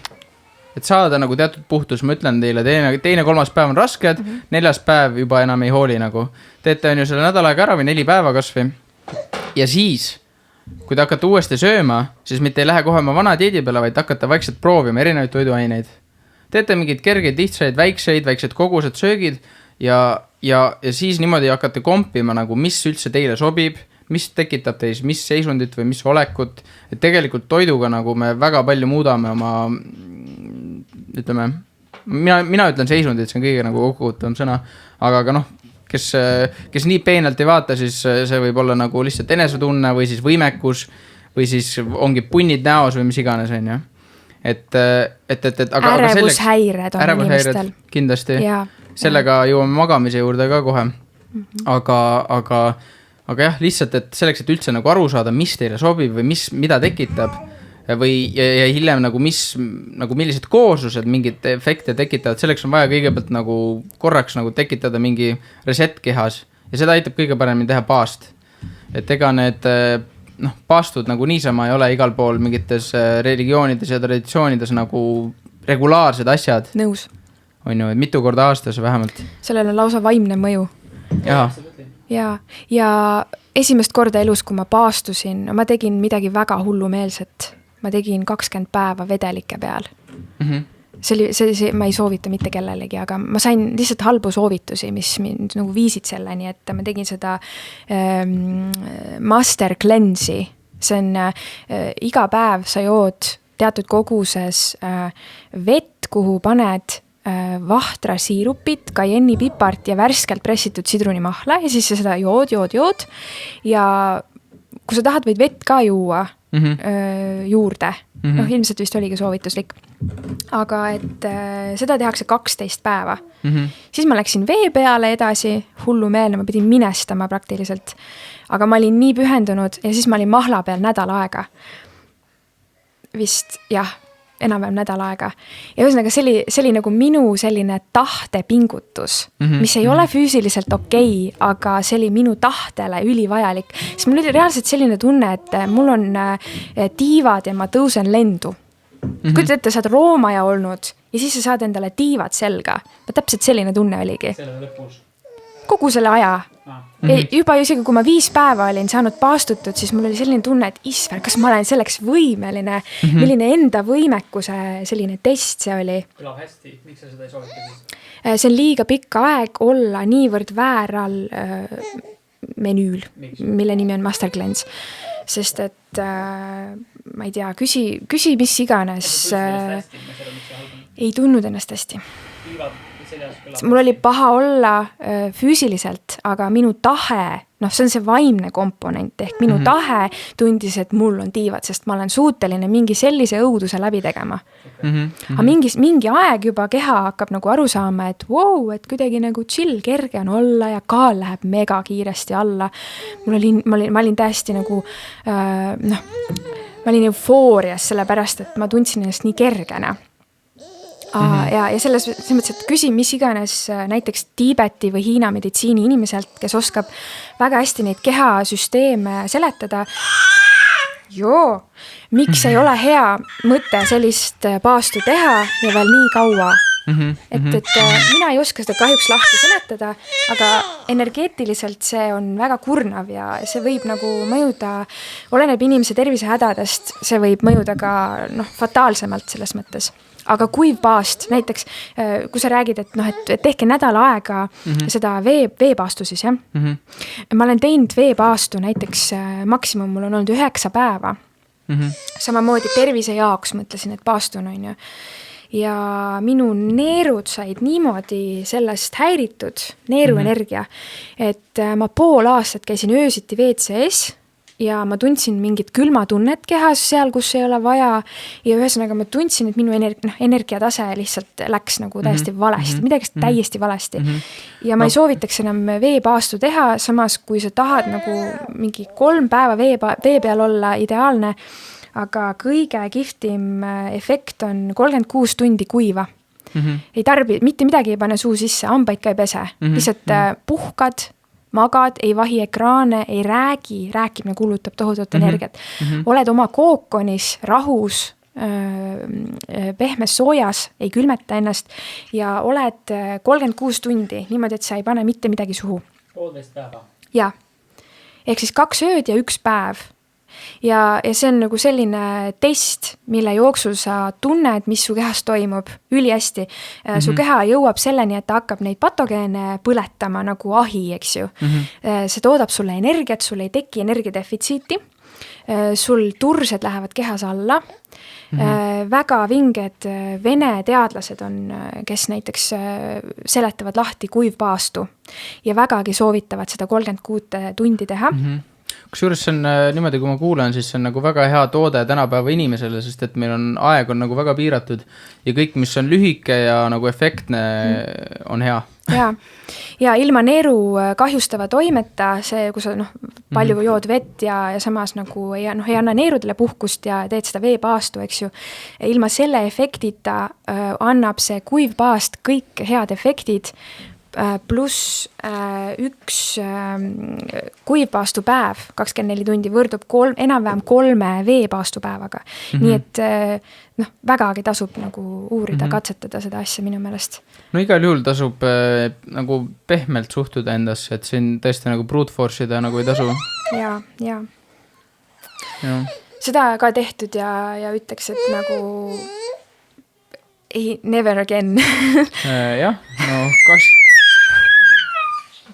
Et saada nagu teatud puhtus, ma ütlen teile, teine 3. päev on rasked, 4. päev juba enam ei hooli nagu. Teete on ju selle nädalaga ära või 4 päeva kasvõi. Ja siis, kui te hakkate uuesti sööma, siis mitte ei lähe kohe oma vana dieedi peale, vaid hakkate vaikselt proovima erinevaid toiduaineid. Teete mingid kergeid, lihtsaid, väiksed kogused söögid ja siis niimoodi hakkate kompima nagu, mis üldse teile sobib, mis tekitab teis, mis seisundit või mis olekut. Et tegelikult toiduga nagu me väga palju muudame oma, ütleme, mina ütlen seisundit, see on kõige nagu kokkuvõttavam sõna, aga kes nii peenelt ei vaata, siis see võib olla nagu lihtsalt enesetunne või siis võimekus või siis ongi punnid näos või mis iganes, on ju. aga ärevushäired on inimestel. Kindlasti. Ja, sellega jõuame magamise juurde ka kohe. Aga jah, lihtsalt, et selleks, et üldse nagu aru saada, mis teile sobib või mida tekitab või ja hiljem nagu millised kooslused mingid efekte tekitavad, selleks on vaja kõigepealt nagu korraks nagu tekitada mingi reset kehas ja seda aitab kõige paremini teha paast. Et ega need paastud nagu niisama ei ole igal pool mingites religioonides ja traditsioonides nagu regulaarsed asjad. Nõus. On ju, et mitu korda aastas vähemalt. Sellel on lausa vaimne mõju. Ja esimest korda elus, kui ma paastusin, ma tegin midagi väga hullumeelset. Ma tegin 20 päeva vedelike peal. See, ma ei soovita mitte kellelegi, aga ma sain lihtsalt halbu soovitusi, mis mind nagu viisid selleni, et ma tegin seda master cleanse'i. See on iga päev sa jood teatud koguses vett, kuhu paned vahtra siirupit, kajennipipart ja värskelt pressitud sidrunimahla ja siis sa seda jood. Ja kui sa tahad, võid vett ka juua juurde. Ilmselt vist oligi soovituslik. Aga et seda tehakse 12 päeva. Siis ma läksin vee peale edasi, hullumeelne, ma pidin minestama praktiliselt. Aga ma olin nii pühendunud ja siis ma olin mahla peal nädal aega. Vist, jah, enam-vähem nädal aega. Ja ühesõnaga, see oli nagu minu selline tahtepingutus, mis ei ole füüsiliselt okei, aga see oli minu tahtele ülivajalik. Siis mul oli reaalselt selline tunne, et mul on tiivad ja ma tõusen lendu. Kuid ette, saad roomaja olnud ja siis sa saad endale tiivad selga. Täpselt selline tunne oligi. Kogu selle aja. Juba isegi, kui ma 5 päeva olin saanud paastutud, siis mul oli selline tunne, et isver, kas ma olen selleks võimeline, milline enda võimekuse selline test see oli. Kõlab hästi, miks sa seda ei soovita siis? See on liiga pikka aeg olla niivõrd vääral menüül, mille nimi on Master Cleanse. Sest et ma ei tea, küsi mis iganes. Ei tundnud ennast hästi. Mul oli paha olla füüsiliselt, aga minu tahe, see on see vaimne komponent, ehk minu tahe tundis, et mul on tiivad, sest ma olen suuteline mingi sellise õuduse läbi tegema. Aga mingi aeg juba keha hakkab nagu aru saama, et et kuidagi nagu chill, kerge on olla ja kaal läheb mega kiiresti alla. Ma olin täiesti nagu, ma olin eufoorias sellepärast, et ma tundsin ennast nii kergena. Ja selles mõttes, et küsin mis iganes näiteks Tiibeti või Hiina meditsiini inimeselt, kes oskab väga hästi neid kehasüsteeme seletada. Miks ei ole hea mõte sellist paastu teha ja veel nii kaua? Et mina ei oska seda kahjuks lahti seletada, aga energeetiliselt see on väga kurnav ja see võib nagu mõjuda, oleneb inimese tervisehädadest, see võib mõjuda ka fataalsemalt selles mõttes. Aga kuiv paast, näiteks kui sa räägid, et tehke nädal aega seda veepaastu siis, jah. Ma olen teinud veepaastu näiteks maksimum, mul on olnud 9 päeva. Samamoodi tervise jaoks mõtlesin, et paastun on ju. Ja minu neerud said niimoodi sellest häiritud, neeruenergia, et ma pool aastat käisin öösiti WC-s ja ma tundsin mingit külmatunnet kehas seal, kus ei ole vaja ja ühesõnaga ma tundsin, et minu energiatase lihtsalt läks nagu täiesti valesti, midagi täiesti valesti. Ja ma ei soovitaks enam veepaastu teha, samas kui sa tahad nagu mingi 3 päeva vee peal olla ideaalne, aga kõige kihvtim efekt on 36 tundi kuiva. Ei tarbi, mitte midagi ei pane suu sisse, hambaid ka ei pese. Lihtsalt puhkad, magad, ei vahi ekraane, ei rääkimine kulutab tohutut energiat. Oled oma kookonis, rahus, pehmes soojas, ei külmeta ennast ja oled 36 tundi, niimoodi, et sa ei pane mitte midagi suhu. 1,5 päeva. Ja, ehk siis 2 ööd ja 1 päev. Ja see on nagu selline test, mille jooksul sa tunned, mis su kehas toimub ülihästi. Su keha jõuab selleni, et ta hakkab neid patogeene põletama nagu ahi, eks ju. See toodab sulle energiat, sul ei teki energiadefitsiiti. Sul tursed lähevad kehas alla. Väga vinged vene teadlased on, kes näiteks seletavad lahti kuivpaastu ja vägagi soovitavad seda 36 tundi teha. kusjuures see on niimoodi, kui ma kuulen, siis see on nagu väga hea toode tänapäeva inimesele, sest et meil on aeg on nagu väga piiratud ja kõik, mis on lühike ja nagu efektne, on hea. Ja ilma neeru kahjustava toimeta, see, kui sa palju jood vett ja samas nagu ei anna neerudele puhkust ja teed seda veepaastu, eks ju. Ilma selle efektita annab see kuiv paast kõik head efektid, pluss üks kuivpaastu päev 24 tundi võrdub enam-vähem 3 veepaastu päevaga. Nii et vägagi tasub nagu uurida, katsetada seda asja minu meelest. No igal juhul tasub nagu pehmelt suhtuda endasse, et siin tõesti nagu brute force'ida nagu ei tasu. Ja. Seda ka tehtud ja ütleks, et nagu never again. Jah, no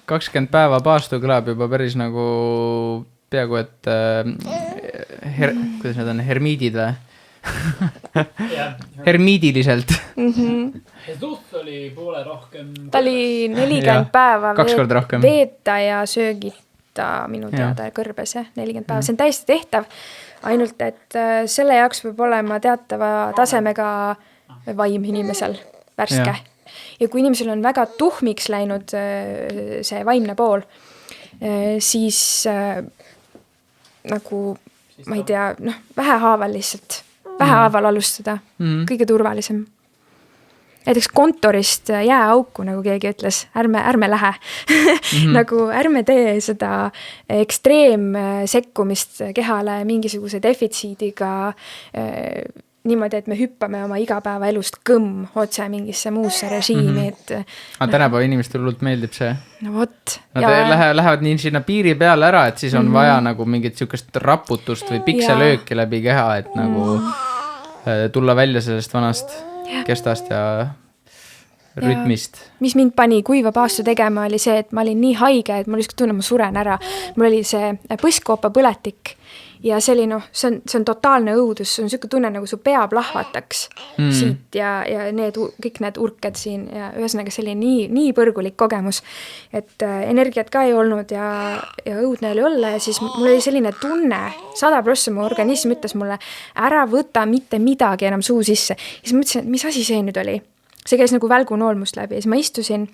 20 päeva paastu kõlab juba päris nagu peaaegu, et kuidas need on, hermiidid või? Hermiidiliselt. Jesus oli poole rohkem. Ta oli 40 päeva veeta ja söögita minu teada kõrbes, 40 päeva. See on täiesti tehtav, ainult et selle jaoks võib olema teatava tasemega vaim inimesel värske. Ja kui inimesel on väga tuhmiks läinud see vaimne pool, siis nagu, ma ei tea, vähehaaval lihtsalt, vähehaaval alustada, kõige turvalisem. Näiteks kontorist jääauku, nagu keegi ütles, ärme lähe. Nagu ärme tee seda ekstreemsekkumist kehale mingisuguse defitsiidiga niimoodi, et me hüppame oma igapäeva elust otse mingisse muusse režiimi. Tänapäeva inimestele hullult meeldib see. No vot. Nad lähevad nii sinna piiri peale ära, et siis on vaja nagu mingit sükest raputust või pikselööki läbi keha, et nagu tulla välja sellest vanast kestast ja rütmist. Mis mind pani kuiva paastu tegema oli see, et ma olin nii haige, et ma lihtsalt tunnen, ma suren ära. Mul oli see põskkoopa põletik ja see oli see on totaalne õudus, see on selline tunne, nagu su pea plahvataks siit ja kõik need urked siin ja ühesõnaga see oli nii põrgulik kogemus, et energiat ka ei olnud ja õudne oli olla ja siis mul oli selline tunne, 100% mu organism ütles mulle, ära võta mitte midagi enam suu sisse. Ja siis ma mõtlesin, et mis asi see nüüd oli? See käis nagu välgunoolmust läbi ja siis ma istusin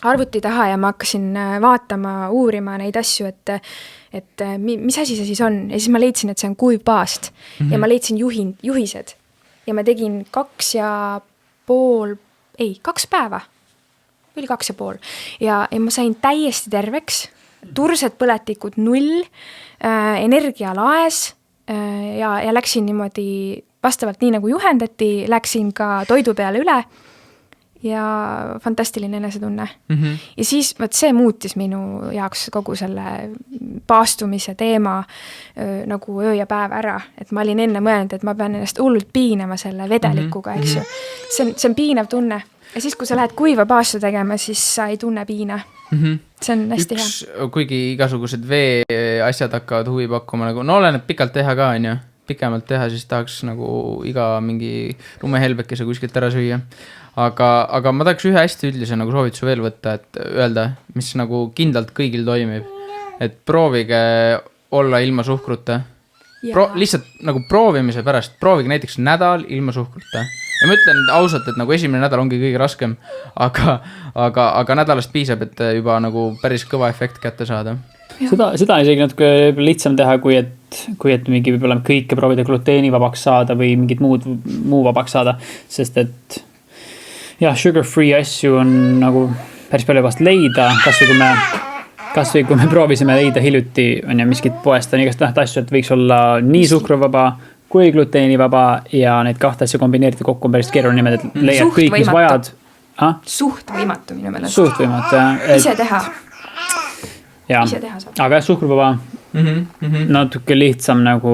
arvuti taha ja ma hakkasin vaatama, uurima neid asju, et mis asi see siis on. Ja siis ma leidsin, et see on kuiv paast ja ma leidsin juhised ja ma tegin 2 päeva. Oli 2,5 ja ma sain täiesti terveks, tursed põletikud 0, energia laes ja läksin niimoodi vastavalt nii nagu juhendati, läksin ka toidu peale üle ja fantastiline enesetunne. Ja siis see muutis minu jaoks kogu selle paastumise teema nagu öö ja päev ära, et ma olin enne mõelnud, et ma pean ennast hullult piinama selle vedelikuga, eks ju. See on piinav tunne. Ja siis, kui sa lähed kuiva paastu tegema, siis sa ei tunne piina. See on hästi hea. Kuigi igasugused veeasjad hakkavad huvi pakkuma, nagu, oleneb pikalt teha ka, on ju. Pikemalt teha, siis tahaks nagu iga mingi lumehelbekese kuskilt ära süüa. Aga ma tahaks ühe hästi üldise nagu soovituse veel võtta, et öelda, mis nagu kindlalt kõigil toimib. Et proovige olla ilma suhkruta. Lihtsalt nagu proovimise pärast. Proovige näiteks nädal ilma suhkruta. Ja ma ütlen ausalt, et nagu esimene nädal ongi kõige raskem, aga nädalast piisab, et juba nagu päris kõva efekt kätte saada. Seda on isegi natuke lihtsam teha, kui et mingi võib-olla kõike proovida gluteeni vabaks saada või mingit muu vabaks saada, sest et sugar-free asju on nagu päris palju vast leida, kas või kui me proovisime leida hiljuti, on ja miskit poest on igast asju, et võiks olla nii suhkruvaba kui gluteenivaba ja neid 2 asja kombineerida kokku on päris keeruline niimoodi, et leiad kõik, mis vajad. Suht võimatu minu meelest. Suht võimatu, Ise teha. Aga suhkruvaba natuke lihtsam nagu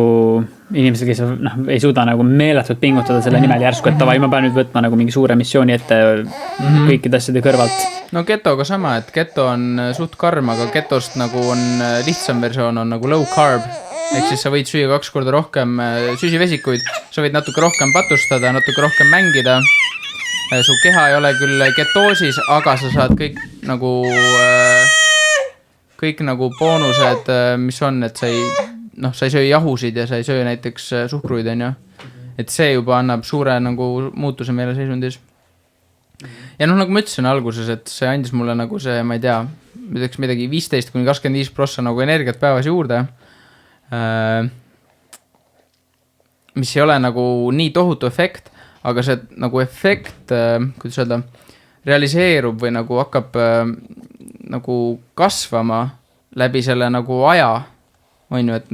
inimesed, kes ei suuda nagu meeletult pingutada selle nimel järsku, et ma pean nüüd võtma nagu mingi suure missiooni ette kõikide asjade kõrvalt. No ketoga sama, et keto on suht karm, aga ketost nagu on lihtsam versioon on nagu low carb. Ehk siis sa võid süüa 2 korda rohkem süsivesikuid, sa võid natuke rohkem patustada, natuke rohkem mängida. Su keha ei ole küll ketoosis, aga sa saad kõik nagu kõik nagu boonused, mis on, et sa ei söö jahusid ja sa ei söö näiteks suhkruid, on ju. Et see juba annab suure nagu muutuse meile seisundis. Ja nagu ma ütlesin alguses, et see andis mulle nagu see, ma ei tea, midagi 15-25% nagu energiat päevas juurde. Mis ei ole nagu nii tohutu efekt, aga see nagu efekt, kuidas öelda, realiseerub või nagu hakkab nagu kasvama läbi selle nagu aja, on ju, et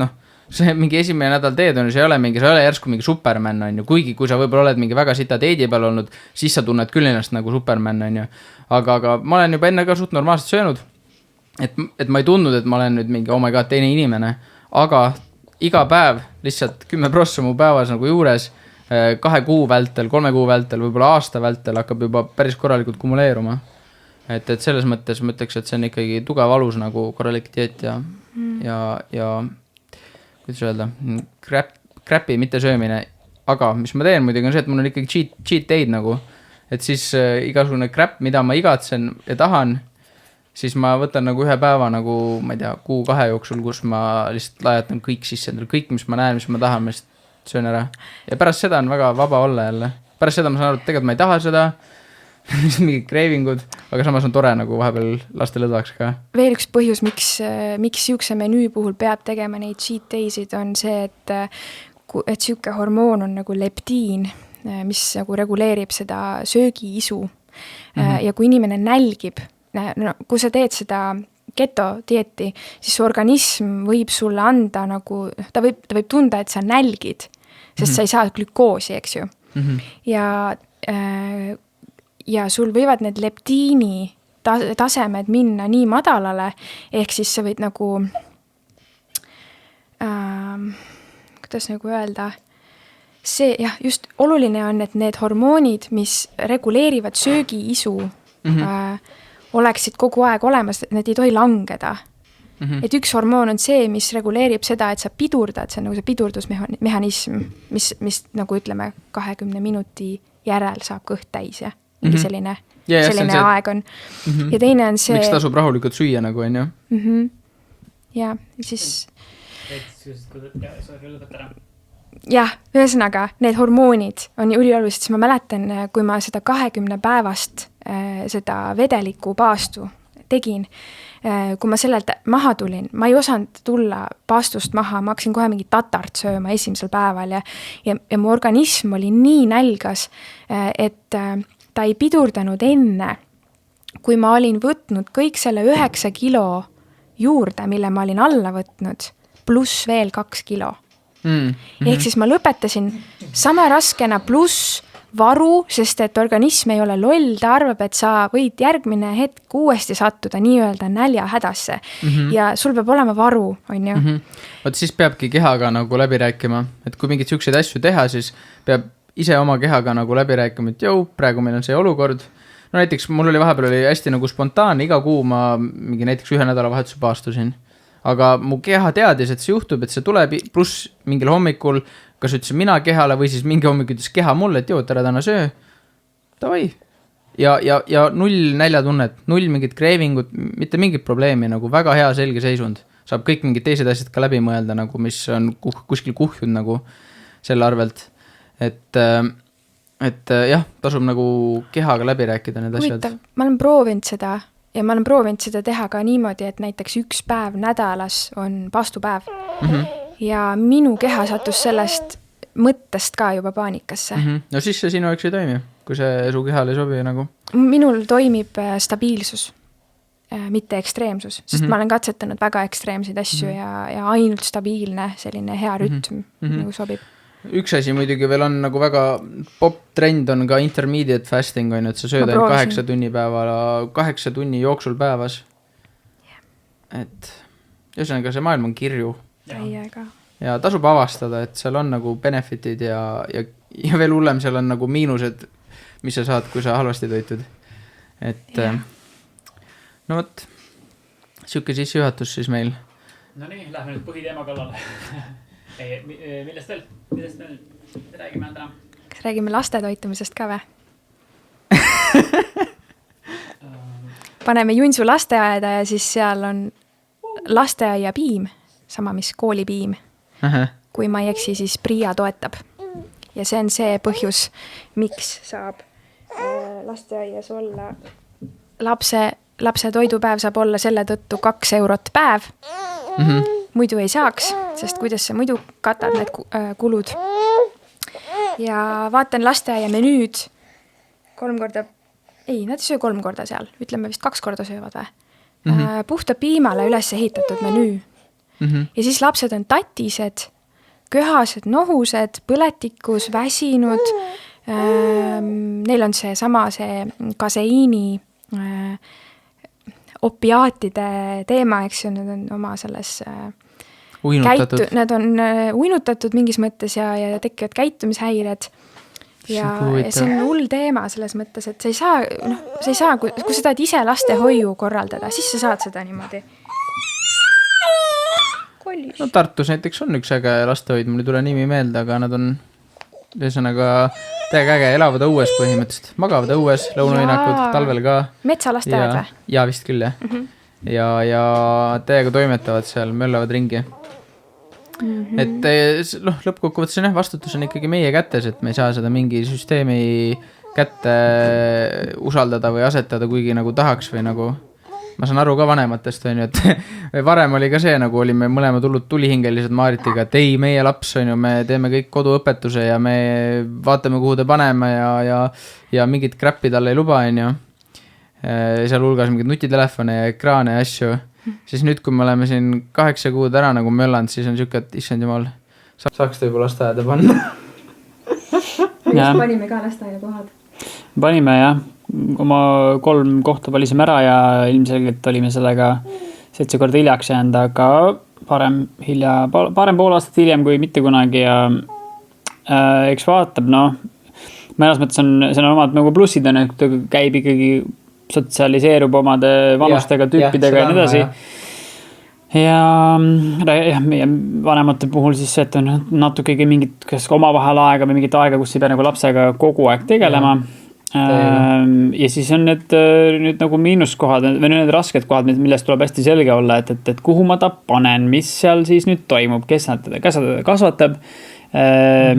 see mingi esimene nädal teed on ju, see ei ole mingi, sa ei ole järsku mingi Superman, on ju, kuigi kui sa võib-olla oled mingi väga sita teedi peal olnud, siis sa tunned küll ennast nagu Superman, on ju. Aga ma olen juba enne ka suht normaalselt söönud, et ma ei tundnud, et ma olen nüüd mingi, oh my god, teine inimene, aga iga päev lihtsalt 10% mu päevas nagu juures, 2 kuu vältel, 3 kuu vältel, võib-olla aasta vältel hakkab juba päris korralikult kumuleeruma. Et selles mõttes ma ütleks, et see on ikkagi tugev alus nagu korralik dieet ja kuidas öelda, crap'i mitte söömine, aga mis ma teen muidugi on see, et mul on ikkagi cheat day'd nagu, et siis igasugune crap, mida ma igatsen ja tahan, siis ma võtan nagu ühe päeva nagu, ma ei tea, 2 jooksul, kus ma lihtsalt laiatan kõik sisse endale, kõik, mis ma näen, mis ma tahan, ma lihtsalt söön ära. Ja pärast seda on väga vaba olla jälle. Pärast seda ma saan aru, et tegelikult ma ei taha seda, mingid kreivingud, aga samas on tore nagu vahepeal laste lõdvaks ka. Veel üks põhjus, miks siukse menüü puhul peab tegema neid cheat daysid, on see, et siuke hormoon on nagu leptiin, mis nagu reguleerib seda söögiisu. Ja kui inimene nälgib, kui sa teed seda keto dieeti, siis su organism võib sulle anda nagu, ta võib tunda, et sa nälgid, sest sa ei saa glükoosi, eks ju. Ja sul võivad need leptiini tasemed minna nii madalale, ehk siis sa võid nagu, kuidas nagu öelda, see, jah, just oluline on, et need hormoonid, mis reguleerivad söögiisu, oleksid kogu aeg olemas, need ei tohi langeda. Et üks hormoon on see, mis reguleerib seda, et sa pidurdad, see on nagu see pidurdusmehhanism, mis nagu ütleme 20 minuti järel saab kõht täis ja mingi selline aeg on. Ja teine on see... Miks tasub rahulikult süüa nagu, on ju? Ja, siis... Jah, ühesõnaga, need hormoonid on üliolulised, siis ma mäletan, kui ma seda 20 päevast seda vedeliku paastu tegin, kui ma sellelt maha tulin, ma ei osanud tulla paastust maha, ma hakkasin kohe mingi tatart sööma esimesel päeval ja mu organism oli nii nälgas, et ta ei pidurdanud enne, kui ma olin võtnud kõik selle 9 kilo juurde, mille ma olin alla võtnud, pluss veel 2 kilo. Ehk siis ma lõpetasin sama raskena pluss varu, sest et organism ei ole loll, ta arvab, et sa võid järgmine hetk uuesti sattuda nii-öelda nälja hädasse ja sul peab olema varu, on ju. Võt siis peabki kehaga nagu läbi rääkima, et kui mingid siukseid asju teha, siis peab ise oma kehaga nagu läbi rääkima, et praegu meil on see olukord. No näiteks mul oli vahepeal oli hästi nagu spontaanne, iga kuu ma mingi näiteks 1 nädala vahetuse paastusin. Aga mu keha teadis, et see juhtub, et see tuleb pluss mingil hommikul, kas ütlesin mina kehale või siis mingi hommik ütles keha mulle, et tere täna söö. Tavai. Ja 0 näljatunnet, 0 mingit kreevingut, mitte mingit probleemi, nagu väga hea selge seisund. Saab kõik mingid teised asjad ka läbi mõelda, nagu mis on kuskil kuhjud nagu selle arvelt. Et jah, tasub nagu kehaga läbi rääkida need asjad. Huvitav, ma olen proovinud seda. Ja ma olen proovinud seda teha ka niimoodi, et näiteks 1 päev nädalas on paastupäev. Ja minu keha sattus sellest mõttest ka juba paanikasse. No siis see sinu eks ei toimi, kui see su kehal ei sobi nagu. Minul toimib stabiilsus, mitte ekstreemsus, sest ma olen katsetanud väga ekstreemseid asju ja ainult stabiilne selline hea rütm nagu sobib. Üks asi muidugi veel on nagu väga pop trend on ka intermediate fasting on, et sa sööd 8 tunni päeva, 8 tunni jooksul päevas. Et ühesõnaga see maailm on kirju. Ja tasub avastada, et seal on nagu benefitid ja veel hullem seal on nagu miinused, mis sa saad, kui sa halvasti toitud. Et no võt, siuke sissejuhatus siis meil. No nii, lähme nüüd põhiteema kallale. Millest veel räägime täna? Kas räägime laste toitumisest ka või? Paneme Junsu lasteaeda ja siis seal on lasteaiapiim, sama mis koolipiim, kui ma ei eksi, siis PRIA toetab. Ja see on see põhjus, miks saab lasteaias olla lapse toidupäev saab olla selle tõttu 2 eurot päev. Muidu ei saaks, sest kuidas sa muidu katad need kulud. Ja vaatan lasteaia menüüd 3 korda, nad ei söö 3 korda seal, ütleme vist 2 korda söövad või. Puhta piimale üles ehitatud menüü. Ja siis lapsed on tatised, köhased, nohused, põletikus, väsinud. Neil on see kaseiini opiaatide teema, eks ju, nad on oma selles nad on uinutatud mingis mõttes ja tekivad käitumishäired. Ja see on hull teema selles mõttes, et sa ei saa, kui sa tahad ise lastehoiu korraldada, siis sa saad seda niimoodi. No Tartus näiteks on üks äge lastehoid, mul ei tule nimi meelde, aga nad on ühesõnaga täiega äge, elavad õues põhimõtteliselt, magavad õues, lõunahinnakud, talvel ka. Metsalasteaed või? Ja vist küll, jah. Ja täiega toimetavad seal, möllavad ringi. Et lõppkokkuvõttes vastutus on ikkagi meie kätes, et me ei saa seda mingi süsteemi kätte usaldada või asetada, kuigi nagu tahaks või nagu ma saan aru ka vanematest, on ju, et varem oli ka see, nagu olime mõlemad hullud tulihingelised Maaritiga, et ei, meie laps, on ju, me teeme kõik koduõpetuse ja me vaatame, kuhu te paneme ja mingit crap'i talle ei luba, on ju. Seal hulgas mingid nutitelefone ja ekraane ja asju. Siis nüüd, kui me oleme siin 8 kuud ära nagu möllanud, siis on siuke, et issand jumal, saaks ta juba lasteaeda panna. Panime ka lasteaeda kohad. Panime, jah. Oma 3 kohta valisime ära ja ilmselgelt olime sellega 7 korda hiljaks jäänud, aga parem pool aastat hiljem kui mitte kunagi ja eks vaatab, mõnes mõttes see on omad nagu plussid, et ta käib ikkagi sotsialiseerub omade vanustega, tüüpidega ja nii edasi. Ja meie vanemate puhul siis see, et on natukegi mingit kas omavahel aega või mingit aega, kus ei pea nagu lapsega kogu aeg tegelema. Ja siis on need nüüd nagu miinuskohad või need rasked kohad, millest tuleb hästi selge olla, et kuhu ma ta panen, mis seal siis nüüd toimub, kes nad kasvatab,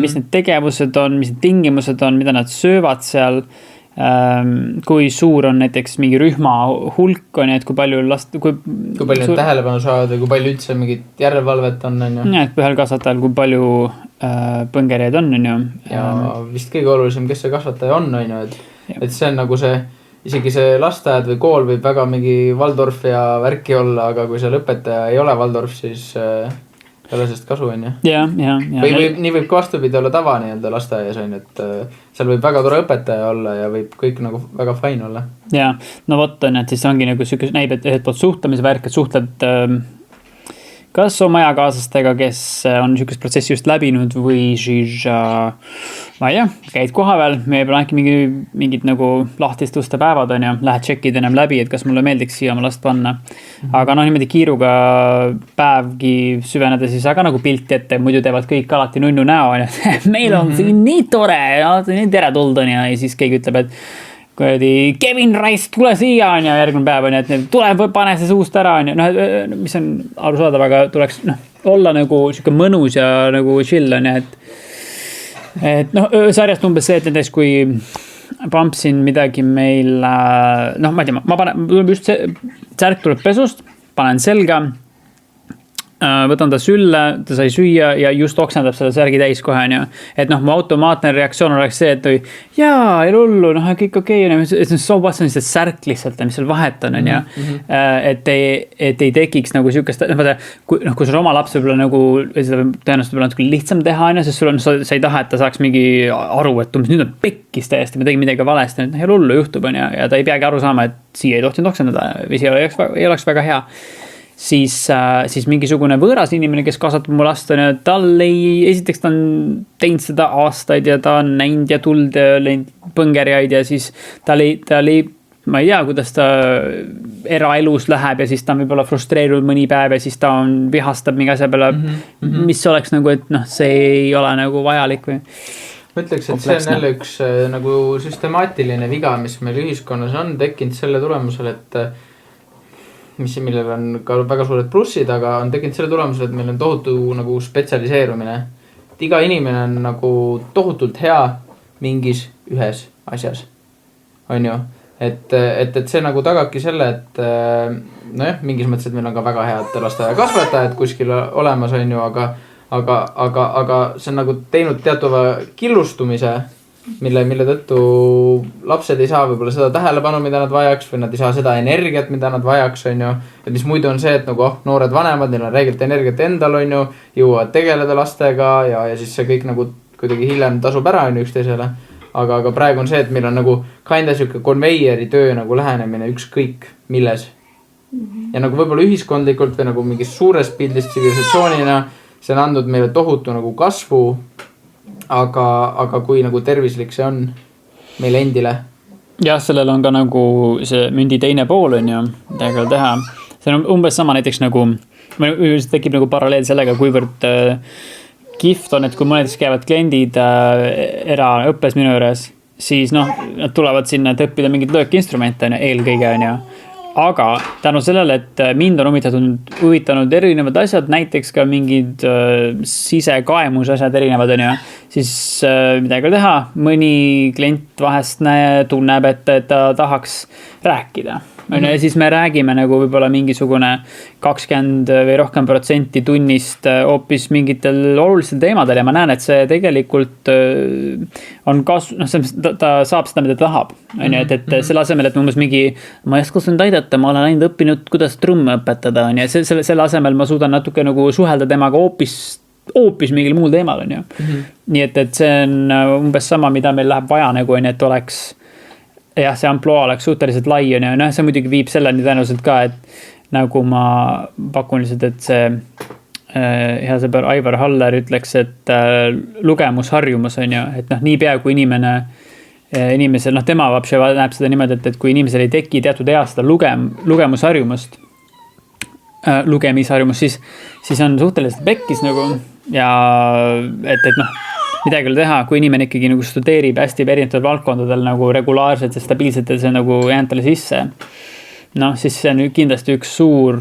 mis need tegevused on, mis need tingimused on, mida nad söövad seal, kui suur on näiteks mingi rühma hulk on, et kui palju palju nad tähelepanu saavad või kui palju üldse mingit järelevalvet on ju. Ja, et ühel kasvatajal kui palju põngereid on ju. Ja vist kõige olulisem, kes see kasvataja on ju, et see on nagu see, isegi see lasteaed või kool võib väga mingi Waldorf ja värki olla, aga kui see lõpetaja ei ole Waldorf, siis ei ole sellest kasu on ju. Või nii võib ka vastupidi olla tava nii-öelda lasteaias on, et seal võib väga tore õpetaja olla ja võib kõik nagu väga fine olla. Ja, no vot on, et siis ongi nagu süükes näib, et ühelt poolt suhtlemise värk, et suhtled kas oma eakaaslastega, kes on süükest protsessi just läbinud või siis, ma ei tea, käid koha peal, me ei plaanki mingid nagu lahtiste uste päevad on ja lähed tšekid enam läbi, et kas mulle meeldiks siia oma last panna. Aga niimoodi kiiruga päevgi süveneda siis aga nagu pilti ette, muidu teevad kõik alati nunnu näo, meil on siin nii tore, nii tere tuld on ja siis keegi ütleb, et Kevin Rice, tule siia on ja järgmine päev on, et tuleb, pane see suust ära on ja mis on arusaadav, aga tuleks olla nagu siuke mõnus ja nagu chill on ja et sarjast umbes see, et näiteks kui pampsin midagi meil, ma ei tea, ma panen, just see särk tuleb pesust, panen selga, võtan ta sülle, ta sai süüa ja just oksendab seda särgi täis kohe on ju. Et mu automaatne reaktsioon oleks see, et jaa, ei lullu, kõik okei. Soobas on see särk lihtsalt, mis seal vahet on ju. Et ei tekiks nagu siukest, kui sul oma laps võib-olla nagu, tõenäoliselt võib-olla natuke lihtsam teha on ju, sest sa ei taha, et ta saaks mingi aru, et nüüd on pekkis täiesti, me tegime midagi valesti, et ei lullu juhtub on ju, ja ta ei peagi aru saama, et siia ei tohtinud oksendada või siia ei oleks väga hea. Siis mingisugune võõras inimene, kes kasvatab mu last, esiteks ta on teinud seda aastaid ja ta on näinud ja tuld ja põngerjaid ja siis ta oli, ma ei tea, kuidas ta eraelus läheb ja siis ta on võib-olla frustreerunud mõni päev ja siis ta vihastab mingi asja peale, mis oleks nagu, et see ei ole nagu vajalik või. Ma ütleks, et see on jälle üks nagu süstemaatiline viga, mis meil ühiskonnas on tekkinud selle tulemusel, et millel on ka väga suured plussid, aga on tekkinud selle tulemusel, et meil on tohutu nagu spetsialiseerumine. Et iga inimene on nagu tohutult hea mingis ühes asjas, on ju. Et see nagu tagabki selle, et nojah, mingis mõttes, et meil on ka väga head lasteaiakasvatajad kuskil olemas, on ju, aga see on nagu teinud teatava killustumise, mille tõttu lapsed ei saa võib-olla seda tähelepanu, mida nad vajaks, või nad ei saa seda energiat, mida nad vajaks, on ju. Et mis muidu on see, et nagu noored vanemad, neil on reegelt energiat endal, on ju, jõuavad tegeleda lastega ja siis see kõik nagu kuidagi hiljem tasub ära, on ju, üksteisele. Aga praegu on see, et meil on nagu kinda siuke konveieri töö nagu lähenemine ükskõik milles. Ja nagu võib-olla ühiskondlikult või nagu mingis suures pildis tsivilisatsioonina see on andnud meile tohutu nagu kasvu. Aga kui nagu tervislik see on meile endile? Jah, sellel on ka nagu see mündi teine pool, on ju, midagi teha. See on umbes sama näiteks nagu, tekib nagu paralleel sellega, kuivõrd kihvt on, et kui mõnedes käivad kliendid eraõppes minu juures, siis noh, nad tulevad sinna, et õppida mingid löökinstrumente eelkõige, on ju. Aga tänu sellele, et mind on huvitanud erinevad asjad, näiteks ka mingid sisekaemus asjad erinevad, on ju, siis midagi teha. Mõni klient vahest tunneb, et ta tahaks rääkida. Ja siis me räägime nagu võib-olla mingisugune 20 või rohkem protsenti tunnist hoopis mingitel olulistel teemadel ja ma näen, et see tegelikult on ta saab seda, mida ta tahab. Et selle asemel, et umbes ma ei oska sind aidata, ma olen ainult õppinud, kuidas trumme õpetada. Selle asemel ma suudan natuke nagu suhelda temaga hoopis mingil muul teemal. On ju. Nii et see on umbes sama, mida meil läheb vaja, nagu, et oleks jah, see amploa oleks suhteliselt lai, on ju. No, see muidugi viib selleni tõenäoliselt ka, et nagu ma pakun lihtsalt, et see hea sõber Aivar Haller ütleks, et lugemusharjumus on ju, et noh, nii pea kui inimesel, tema vapše näeb seda niimoodi, et kui inimesel ei teki teatud east lugemisharjumust, siis on suhteliselt pekkis nagu ja et noh, midagi teha, kui inimene ikkagi nagu studeerib hästi erinevatel valdkondadel nagu regulaarselt ja stabiilselt ja see nagu jäänud talle sisse. Noh, siis see on kindlasti üks suur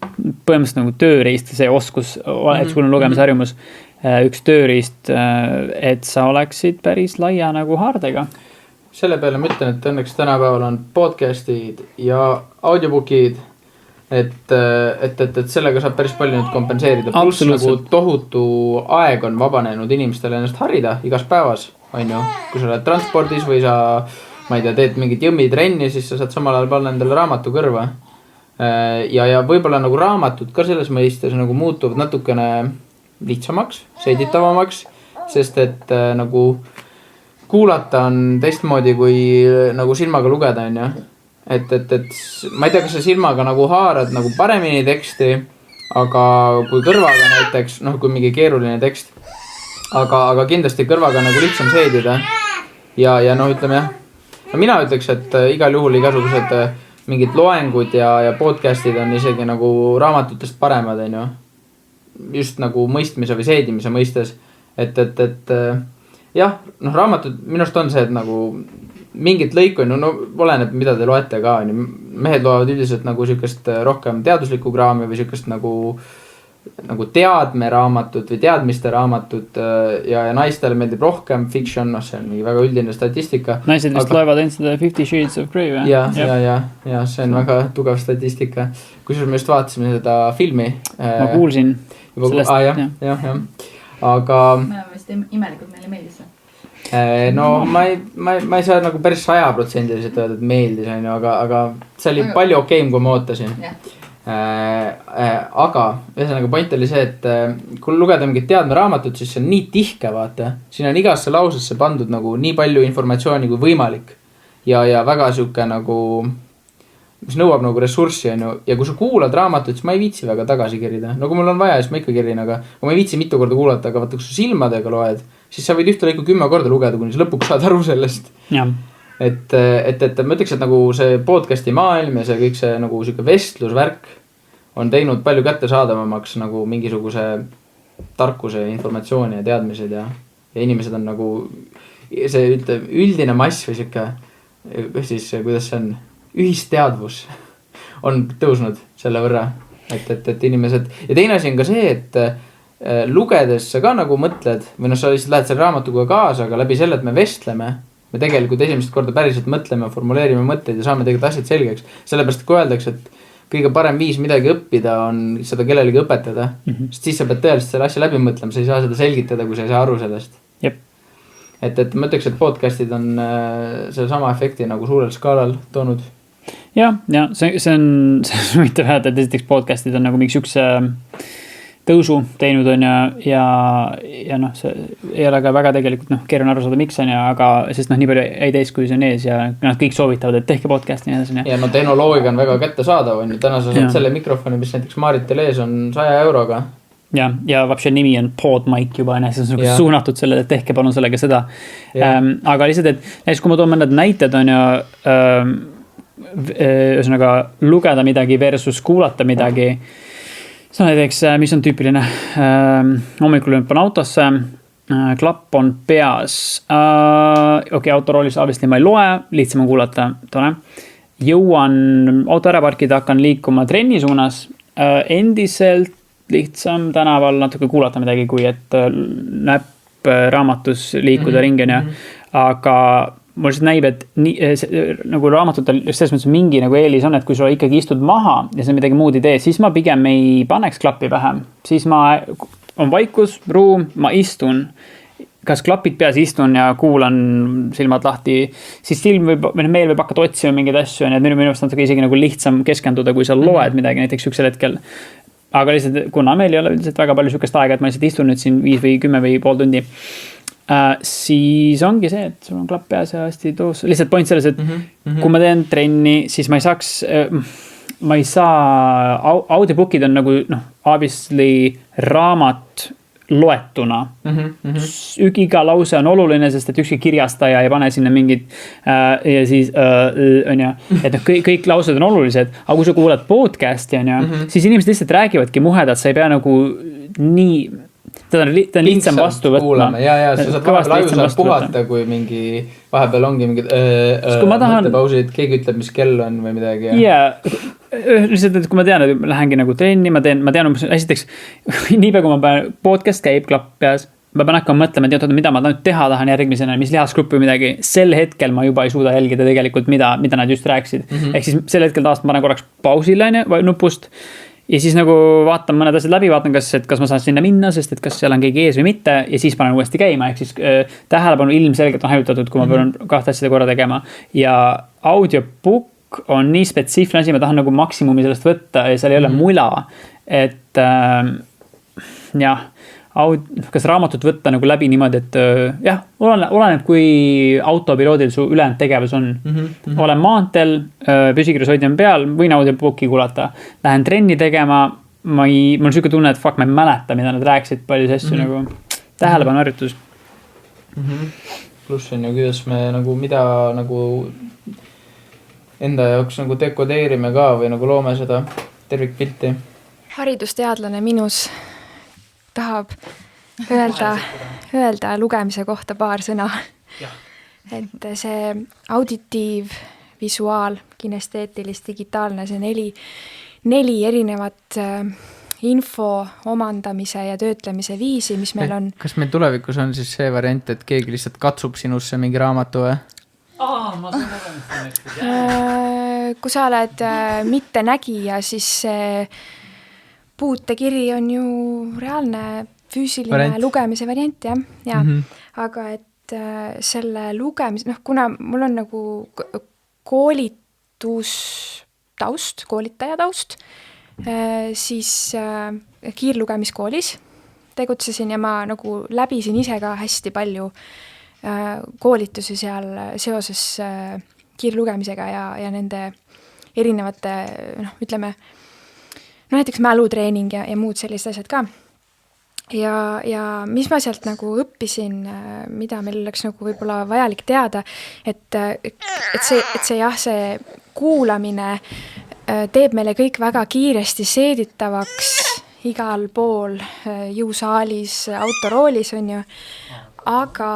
põhimõtteliselt nagu tööriist, see oskus, et sul on lugemisharjumus, üks tööriist, et sa oleksid päris laia nagu haardega. Selle peale ma ütlen, et õnneks tänapäeval on podcastid ja audiobookid, et sellega saab päris palju nüüd kompenseerida. Plus nagu tohutu aeg on vabanenud inimestele ennast harida igas päevas, on ju. Kui sa oled transpordis või sa, ma ei tea, teed mingit jõmmitrenni, siis sa saad samal ajal panna endale raamatu kõrva. Ja võib-olla nagu raamatud ka selles mõistes nagu muutuvad natukene lihtsamaks, seeditavamaks, sest et nagu kuulata on teistmoodi kui nagu silmaga lugeda, on ju. Et ma ei tea, kas sa silmaga nagu haarad nagu paremini teksti, aga kui kõrvaga näiteks, noh, kui mingi keeruline tekst, aga kindlasti kõrvaga nagu lihtsam seedida. Ja noh, ütleme jah, no mina ütleks, et igal juhul igasugused mingid loengud ja podcastid on isegi nagu raamatutest paremad, on ju. Just nagu mõistmise või seedimise mõistes, et jah, noh, raamatud minust on see, et nagu mingit lõiku, no oleneb, mida te loete ka, on ju. Mehed loevad üldiselt nagu sükest rohkem teaduslikku kraami või sükest nagu teadmeraamatut või teadmiste raamatut ja naistele meeldib rohkem fiction, noh, see on mingi väga üldine statistika. Naised vist loevad ainult seda 50 Shades of Grey või? Ja see on väga tugev statistika. Kusjuures me just vaatasime seda filmi. Ma kuulsin sellest. Jah. Aga me vist imelikult meile meeldis see. No ma ei saa nagu päris 100% öelda, et meeldis, on ju, aga see oli palju okeim, kui ma ootasin. Aga ühesõnaga point oli see, et kui lugeda mingit teadmeraamatut, siis see on nii tihke, vaata. Siin on igasse lausesse pandud nagu nii palju informatsiooni kui võimalik. Ja väga siuke nagu, mis nõuab nagu ressurssi, on ju. Ja kui sa kuulad raamatut, siis ma ei viitsi väga tagasi kerida. No kui mul on vaja, siis ma ikka kerin, aga ma ei viitsi mitu korda kuulata, aga vaata, kui sa silmadega loed, siis sa võid ühte lõiku 10 korda lugeda, kuni sa lõpuks saad aru sellest. Ja. Et ma ütleks, et nagu see podcasti maailm ja see kõik see nagu siuke vestlusvärk on teinud palju kättesaadavamaks nagu mingisuguse tarkuse, informatsiooni ja teadmised ja inimesed on nagu see üldine mass või siuke, siis kuidas see on, ühisteadvus on tõusnud selle võrra, et inimesed ja teine asi on ka see, et lugedes sa ka nagu mõtled või sa lihtsalt lähed selle raamatuga kaasa, aga läbi selle, et me vestleme, me tegelikult esimest korda päriselt mõtleme, formuleerime mõtteid ja saame tegelikult asjad selgeks. Sellepärast, kui öeldakse, et kõige parem viis midagi õppida on seda kellelegi õpetada, sest siis sa pead tõeliselt selle asja läbi mõtlema, sa ei saa seda selgitada, kui sa ei saa aru sellest. Jep. Et ma ütleks, et podcastid on selle sama efekti nagu suurel skaalal toonud. Ja see on huvitav öelda, et esiteks podcastid on nagu mingi siukse tõusu teinud on ja noh, see ei ole ka väga tegelikult keeruline aru saada, miks on aga sest nii palju ei teis, kui see on ees ja nad kõik soovitavad, et tehke podcasti nii edasi. Ja tehnoloogia on väga kättesaadav on ju, täna sa saad selle mikrofoni, mis näiteks Maritel ees on 100 euroga. Ja vapše nimi on PodMic juba, see on suunatud sellele, et tehke palun sellega seda. Aga lihtsalt, et näiteks kui ma toon mõned näited on ühesõnaga lugeda midagi versus kuulata midagi. See on näiteks, mis on tüüpiline, hommikul hüppan autosse, klapp on peas, autoroolis obviously ma ei loe, lihtsam on kuulata, tore. Jõuan auto ära parkida, hakkan liikuma trenni suunas, endiselt lihtsam tänaval natuke kuulata midagi, kui et näpp raamatus liikuda ringi, aga mul lihtsalt näib, et nagu raamatutel just selles mõttes mingi nagu eelis on, et kui sa ikkagi istud maha ja sa midagi muud ei tee, siis ma pigem ei paneks klappi pähe. Siis on vaikus, ruum, ma istun. Kas klapid peas istun ja kuulan silmad lahti, siis meel võib hakata otsima mingeid asju, nii et minu arust natuke isegi nagu lihtsam keskenduda, kui sa loed midagi näiteks üksel hetkel. Aga lihtsalt, kuna meil ei ole üldiselt väga palju sükest aega, et ma lihtsalt istun nüüd siin 5 või 10 või pool tundi, siis ongi see, et sul on klapp peas ja hästi toos. Lihtsalt point selles, et kui ma teen trenni, siis ma ei saa, audiobookid on nagu, obviously raamat loetuna. Iga lause on oluline, sest et ükski kirjastaja ei pane sinna mingid ja siis on ju, et kõik laused on olulised, aga kui sa kuulad podcasti on ju, siis inimesed lihtsalt räägivadki muhedat, sa ei pea nagu nii ta on lihtsam vastu võtma. Ja sa saad vahepeal aju saab puhata, kui mingi vahepeal ongi mingid mõttepausid, keegi ütleb, mis kell on või midagi. Lihtsalt, et kui ma tean, et lähengi nagu trenni, ma tean, esiteks, niipea kui ma pean, podcast käib klapp peas, ma pean hakkama mõtlema, et mida ma teha tahan järgmisena, mis lihasgruppi või midagi, sel hetkel ma juba ei suuda jälgida tegelikult, mida nad just rääksid. Ehk siis sel hetkel taas ma panen korraks pausile või nupust ja siis nagu vaatan mõned asjad läbi, vaatan, kas ma saan sinna minna, sest et kas seal on keegi ees või mitte ja siis panen uuesti käima, ehk siis tähelepanu ilmselgelt on hajutatud, kui ma pean 2 asjade korra tegema ja audiobook on nii spetsiifne asi, ma tahan nagu maksimumi sellest võtta ja seal ei ole mula, et kas raamatut võtta nagu läbi niimoodi, et oleneb, kui autopiloodil su ülejäänud tegevus on. Olen maanteel, püsikirjas hoidjan peal, võin audiobooki kuulata. Lähen trenni tegema, mul on siuke tunne, et ma ei mäleta, mida nad rääksid palju asju nagu tähelepanu harjutus. Pluss on ju, kuidas me nagu mida nagu enda jaoks nagu dekodeerime ka või nagu loome seda tervikpilti. Haridusteadlane minus tahab öelda lugemise kohta paar sõna. Et see auditiiv, visuaal, kinesteetilis, digitaalne, see 4 erinevat info omandamise ja töötlemise viisi, mis meil on. Kas meil tulevikus on siis see variant, et keegi lihtsalt katsub sinusse mingi raamatu või? Ma saan kui sa oled mitte nägija, siis see puutekiri on ju reaalne füüsiline variant. Lugemise variant, jah. Aga et selle lugemise, kuna mul on nagu koolitaja taust, siis kiirlugemiskoolis tegutsesin ja ma nagu läbisin ise ka hästi palju koolitusi seal seoses kiirlugemisega ja nende erinevate, ütleme, näiteks mälutreening ja muud sellised asjad ka. Ja mis ma sealt nagu õppisin, mida meil oleks nagu võib-olla vajalik teada, et see kuulamine teeb meile kõik väga kiiresti seeditavaks igal pool, jõusaalis, autoroolis on ju, aga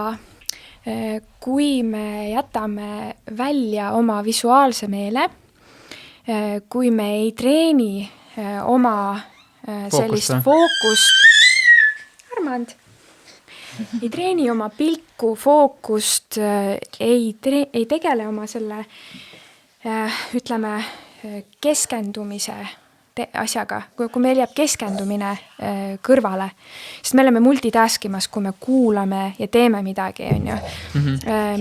kui me jätame välja oma visuaalse meele, kui me ei treeni oma sellist fookust, Armand, ei treeni oma pilku, fookust, ei tegele oma selle, ütleme, keskendumise asjaga, kui meil jääb keskendumine kõrvale, sest me oleme multitaskimas, kui me kuulame ja teeme midagi, on ju.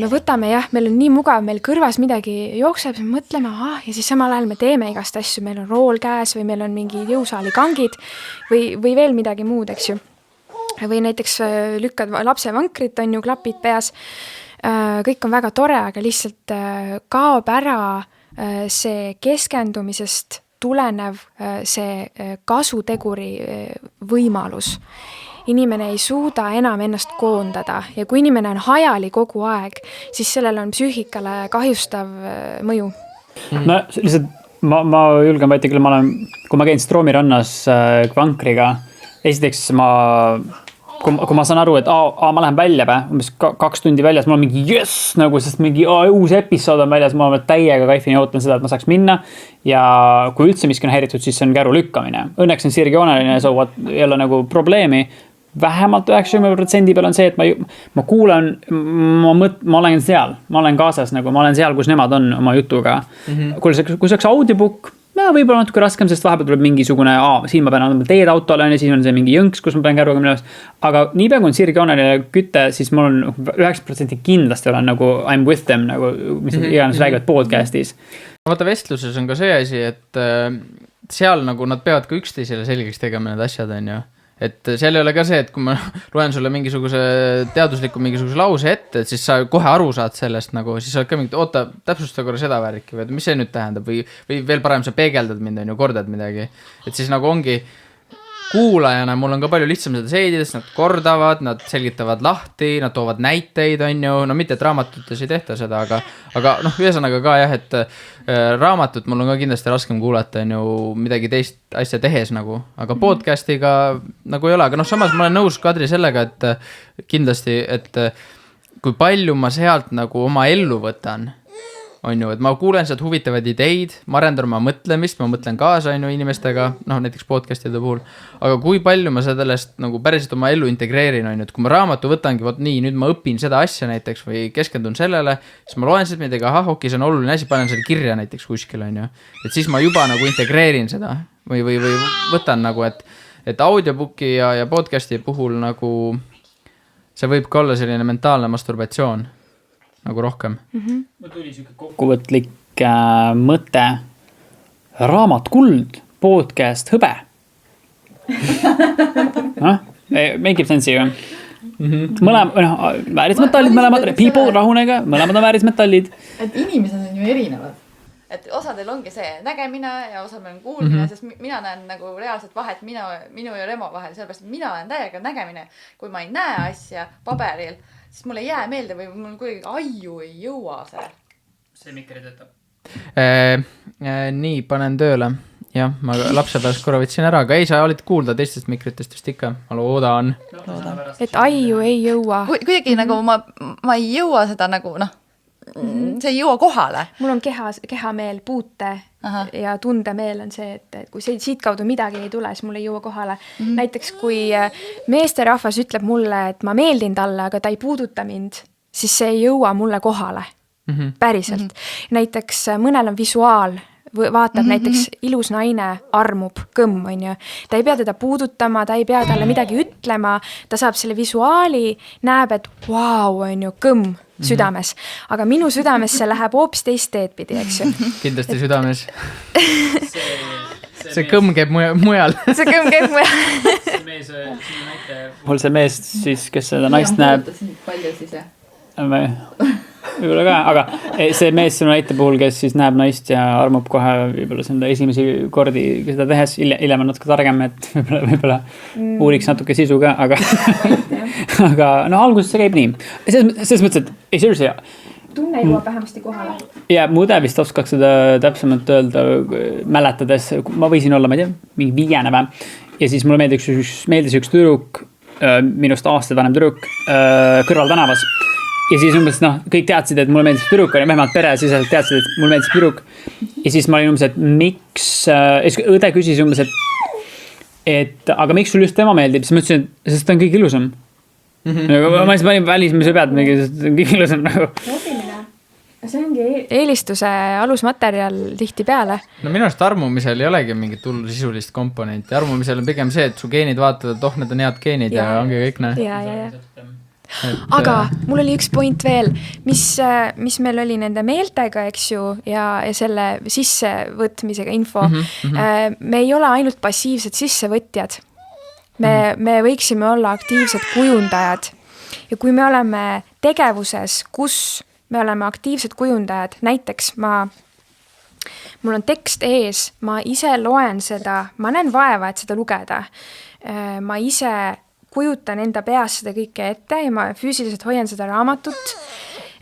Me võtame, meil on nii mugav, meil kõrvas midagi jookseb, mõtleme, ja siis samal ajal me teeme igast asju, meil on rool käes või meil on mingi jõusaali kangid või veel midagi muud, eks ju. Või näiteks lükkad lapse vankrit, on ju, klapid peas. Kõik on väga tore, aga lihtsalt kaob ära see keskendumisest tulenev see kasuteguri võimalus. Inimene ei suuda enam ennast koondada ja kui inimene on hajali kogu aeg, siis sellel on psüühikale kahjustav mõju. No lihtsalt ma julgen väita küll, kui ma käin Stroomi rannas vankriga, esiteks kui ma saan aru, et ma lähen välja umbes 2 tundi väljas, mul on mingi nagu, sest mingi uus episood on väljas, ma olen täiega kaifini ootan seda, et ma saaks minna ja kui üldse miski on häiritud, siis see on käru lükkamine. Õnneks on sirgjooneline, ei ole nagu probleemi. Vähemalt 90% peal on see, et ma kuulan, ma olen seal, ma olen kaasas, nagu ma olen seal, kus nemad on oma jutuga. Kui see oleks audiobook, võib-olla natuke raskem, sest vahepeal tuleb mingisugune, siin ma pean andma teed autole, ja siis on see mingi jõnks, kus ma pean käruga minema. Aga niipea kui on sirgjooneline kütte, siis mul on 90% kindlasti olen nagu I'm with them, nagu, mis iganes räägivad podcastis. Vaata, vestluses on ka see asi, et seal nagu nad peavad ka üksteisele selgeks tegema need asjad, on ju. Et seal ei ole ka see, et kui ma loen sulle mingisuguse teadusliku mingisuguse lause ette, et siis sa kohe aru saad sellest nagu, siis sa oled ka mingi, oota, täpsusta korra seda värki, või mis see nüüd tähendab, või veel parem sa peegeldad mind, on ju, kordad midagi. Et siis nagu ongi kuulajana, mul on ka palju lihtsam seda seedidest, nad kordavad, nad selgitavad lahti, nad toovad näiteid, on ju, no mitte, et raamatutes ei tehta seda, aga noh, ühesõnaga ka jah, et raamatut mul on ka kindlasti raskem kuulata, on ju, midagi teist asja tehes nagu, aga podcastiga nagu ei ole, aga noh, samas ma olen nõus Kadri sellega, et kindlasti, et kui palju ma sealt nagu oma ellu võtan, on ju, et ma kuulen sealt huvitavaid ideid, ma arendan oma mõtlemist, ma mõtlen kaasa, on ju, inimestega, noh, näiteks podcastide puhul, aga kui palju ma sellest nagu päriselt oma ellu integreerin, on ju, et kui ma raamatu võtangi, vot nii, nüüd ma õpin seda asja näiteks või keskendun sellele, siis ma loen sealt midagi, okei, see on oluline asi, panen selle kirja näiteks kuskil, on ju, et siis ma juba nagu integreerin seda või võtan nagu, et audiobooki ja podcasti puhul nagu see võib ka olla selline mentaalne masturbatsioon nagu rohkem. Mul tuli siuke kokkuvõtlik mõte. Raamat Kuld, podcast Hõbe. Make it sense ju. Väärismetallid mõlemad, people rahunega, mõlemad on väärismetallid. Et inimesed on ju erinevad. Et osadel ongi see nägemine ja osadel on kuulmine, sest mina näen nagu reaalset vahet minu ja Remo vahel, sellepärast, et mina olen täiega nägemine. Kui ma ei näe asja paberil, siis mul ei jää meelde või mul kuidagi aiu ei jõua see. See mikker ei töötab. Nii, panen tööle. Jah, ma lapse pärast korra võtsin ära, aga ei, sa olid kuulda teistest mikritest vist ikka. Ma loodan. Et aiu ei jõua. Kuidagi nagu ma ei jõua seda nagu, see ei jõua kohale. Mul on kehameel, puute ja tundemeel on see, et kui siit kaudu midagi ei tule, siis mul ei jõua kohale. Näiteks kui meesterahvas ütleb mulle, et ma meeldin talle, aga ta ei puuduta mind, siis see ei jõua mulle kohale. Päriselt. Näiteks mõnel on visuaal, vaatab näiteks ilus naine armub, kõmm, on ju. Ta ei pea teda puudutama, ta ei pea talle midagi ütlema, ta saab selle visuaali, näeb, et vau, on ju, kõmm südames. Aga minu südames see läheb hoopis teist teed pidi, eks ju. Kindlasti südames. See kõmm käib mujal. See kõmm käib mujal. Mul see mees siis, kes seda naist näeb. Palju siis, jah? Võib-olla ka, aga see mees sinu näite puhul, kes siis näeb naist ja armub kohe võib-olla seda esimesi kordi seda tehes, hiljem on natuke targem, et võib-olla uuriks natuke sisu ka, aga no alguses see käib nii. Selles mõttes, et seriously, tunne jõuab vähemasti kohale. Ja mu õde vist oskaks seda täpsemalt öelda, mäletades, ma võisin olla, ma ei tea, mingi 5 päev. Ja siis mulle meeldis üks tüdruk, minust aastaid vanem tüdruk, kõrval tänavas. ja siis umbes kõik teadsid, et mulle meeldis tüdruk, oli vähemalt pere siseselt teadsid, et mulle meeldis tüdruk. Ja siis ma olin umbes, et miks, õde küsis umbes, et aga miks sul just tema meeldib, siis ma ütlesin, et sest ta on kõige ilusam. Ma siis panin välismise pead, sest ta on kõige ilusam nagu. See ongi eelistuse alusmaterjal tihti peale. No minu arust armumisel ei olegi mingit hullu sisulist komponenti. Armumisel on pigem see, et su geenid vaatavad, et need on head geenid ja ongi kõik Ja. Aga mul oli üks point veel, mis meil oli nende meeltega, eks ju, ja selle sissevõtmisega info. Me ei ole ainult passiivsed sissevõtjad. Me võiksime olla aktiivsed kujundajad. Ja kui me oleme tegevuses, kus me oleme aktiivsed kujundajad, näiteks mul on tekst ees, ma ise loen seda, ma näen vaeva, et seda lugeda. Ma ise kujutan enda peas seda kõike ette ja ma füüsiliselt hoian seda raamatut.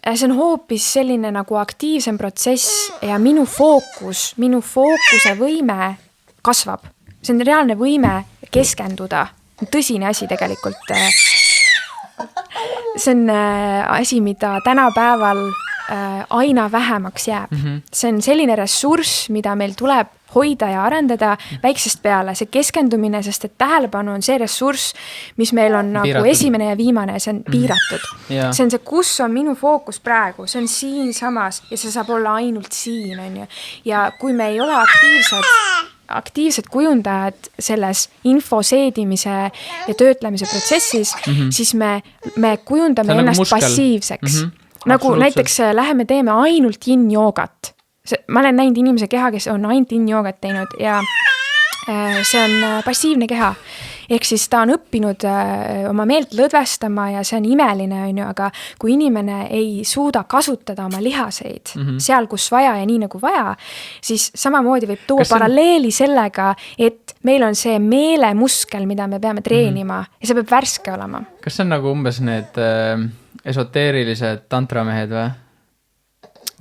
See on hoopis selline nagu aktiivsem protsess ja minu fookuse võime kasvab. See on reaalne võime keskenduda. Tõsine asi tegelikult. See on asi, mida tänapäeval aina vähemaks jääb. See on selline ressurss, mida meil tuleb hoida ja arendada väiksest peale. See keskendumine, sest et tähelepanu on see ressurss, mis meil on nagu piiratud. Esimene ja viimane, see on piiratud. See on see, kus on minu fookus praegu, see on siin samas ja see saab olla ainult siin. On ju. Ja kui me ei ole aktiivsed kujundajad selles info seedimise ja töötlemise protsessis, siis me kujundame ennast nagu passiivseks. Nagu näiteks läheme teeme ainult yin-joogat. Ma olen näinud inimese keha, kes on ainult yin-joogat teinud ja see on passiivne keha. Ehk siis ta on õppinud oma meelt lõdvestama ja see on imeline, aga kui inimene ei suuda kasutada oma lihaseid seal, kus vaja ja nii nagu vaja, siis samamoodi võib tuua paralleeli sellega, et meil on see meelemuskel, mida me peame treenima ja see peab värske olema. Kas see on nagu umbes need esoteerilised tantramehed või?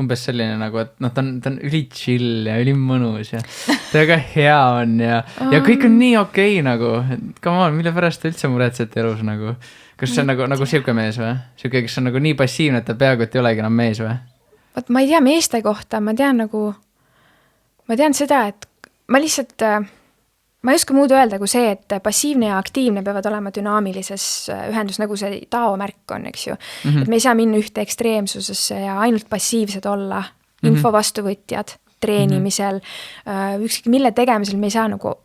Umbes selline nagu, et ta on üli chill ja üli mõnus ja ta väga hea on ja kõik on nii okei nagu, come on, mille pärast ta üldse muretsete elus nagu, kas see on nagu siuke mees või? Siuke, kes on nagu nii passiivne, et ta peaaegu, et ei olegi enam mees või? Vot ma ei tea meeste kohta, ma tean seda, et ma ei oska muud öelda kui see, et passiivne ja aktiivne peavad olema dünaamilises ühendus, nagu see Tao märk on, eks ju. Et me ei saa minna ühte ekstreemsusesse ja ainult passiivsed olla, info vastuvõtjad, treenimisel, ükskõik mille tegemisel me ei saa nagu,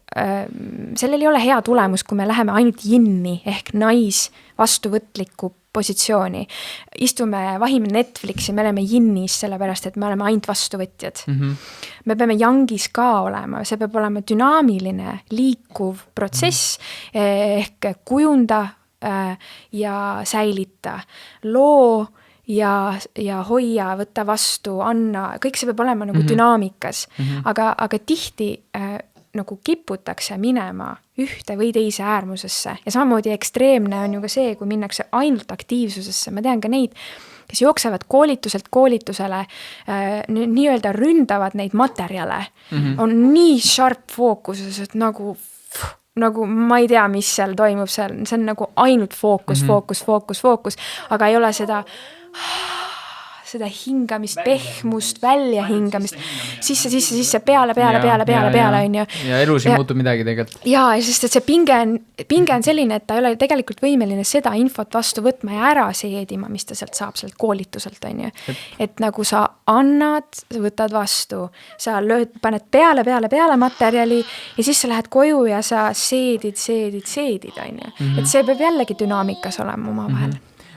sellel ei ole hea tulemus, kui me läheme ainult jinni ehk vastuvõtliku positsiooni. Istume, vahime Netflixi, me oleme jinnis sellepärast, et me oleme ainult vastuvõtjad. Me peame jangis ka olema, see peab olema dünaamiline, liikuv protsess ehk kujunda ja säilita. Loo ja hoia, võtta vastu, anna, kõik see peab olema nagu dünaamikas. Aga tihti nagu kiputakse minema ühte või teise äärmusesse ja samamoodi ekstreemne on ju ka see, kui minnakse ainult aktiivsusesse. Ma tean ka neid, kes jooksevad koolituselt koolitusele, nii-öelda ründavad neid materjale, on nii sharp fookuses, et nagu ma ei tea, mis seal toimub, see on nagu ainult fookus, aga ei ole seda hingamist, pehmust, välja hingamist, sisse, peale, on ju. Ja elus ei muutu midagi tegelikult. Ja, sest et see pinge on selline, et ta ei ole tegelikult võimeline seda infot vastu võtma ja ära seedima, mis ta sealt saab, sealt koolituselt, on ju. Et nagu sa annad, sa võtad vastu, sa paned peale materjali ja siis sa lähed koju ja sa seedid, on ju. Et see peab jällegi dünaamikas olema oma vahel.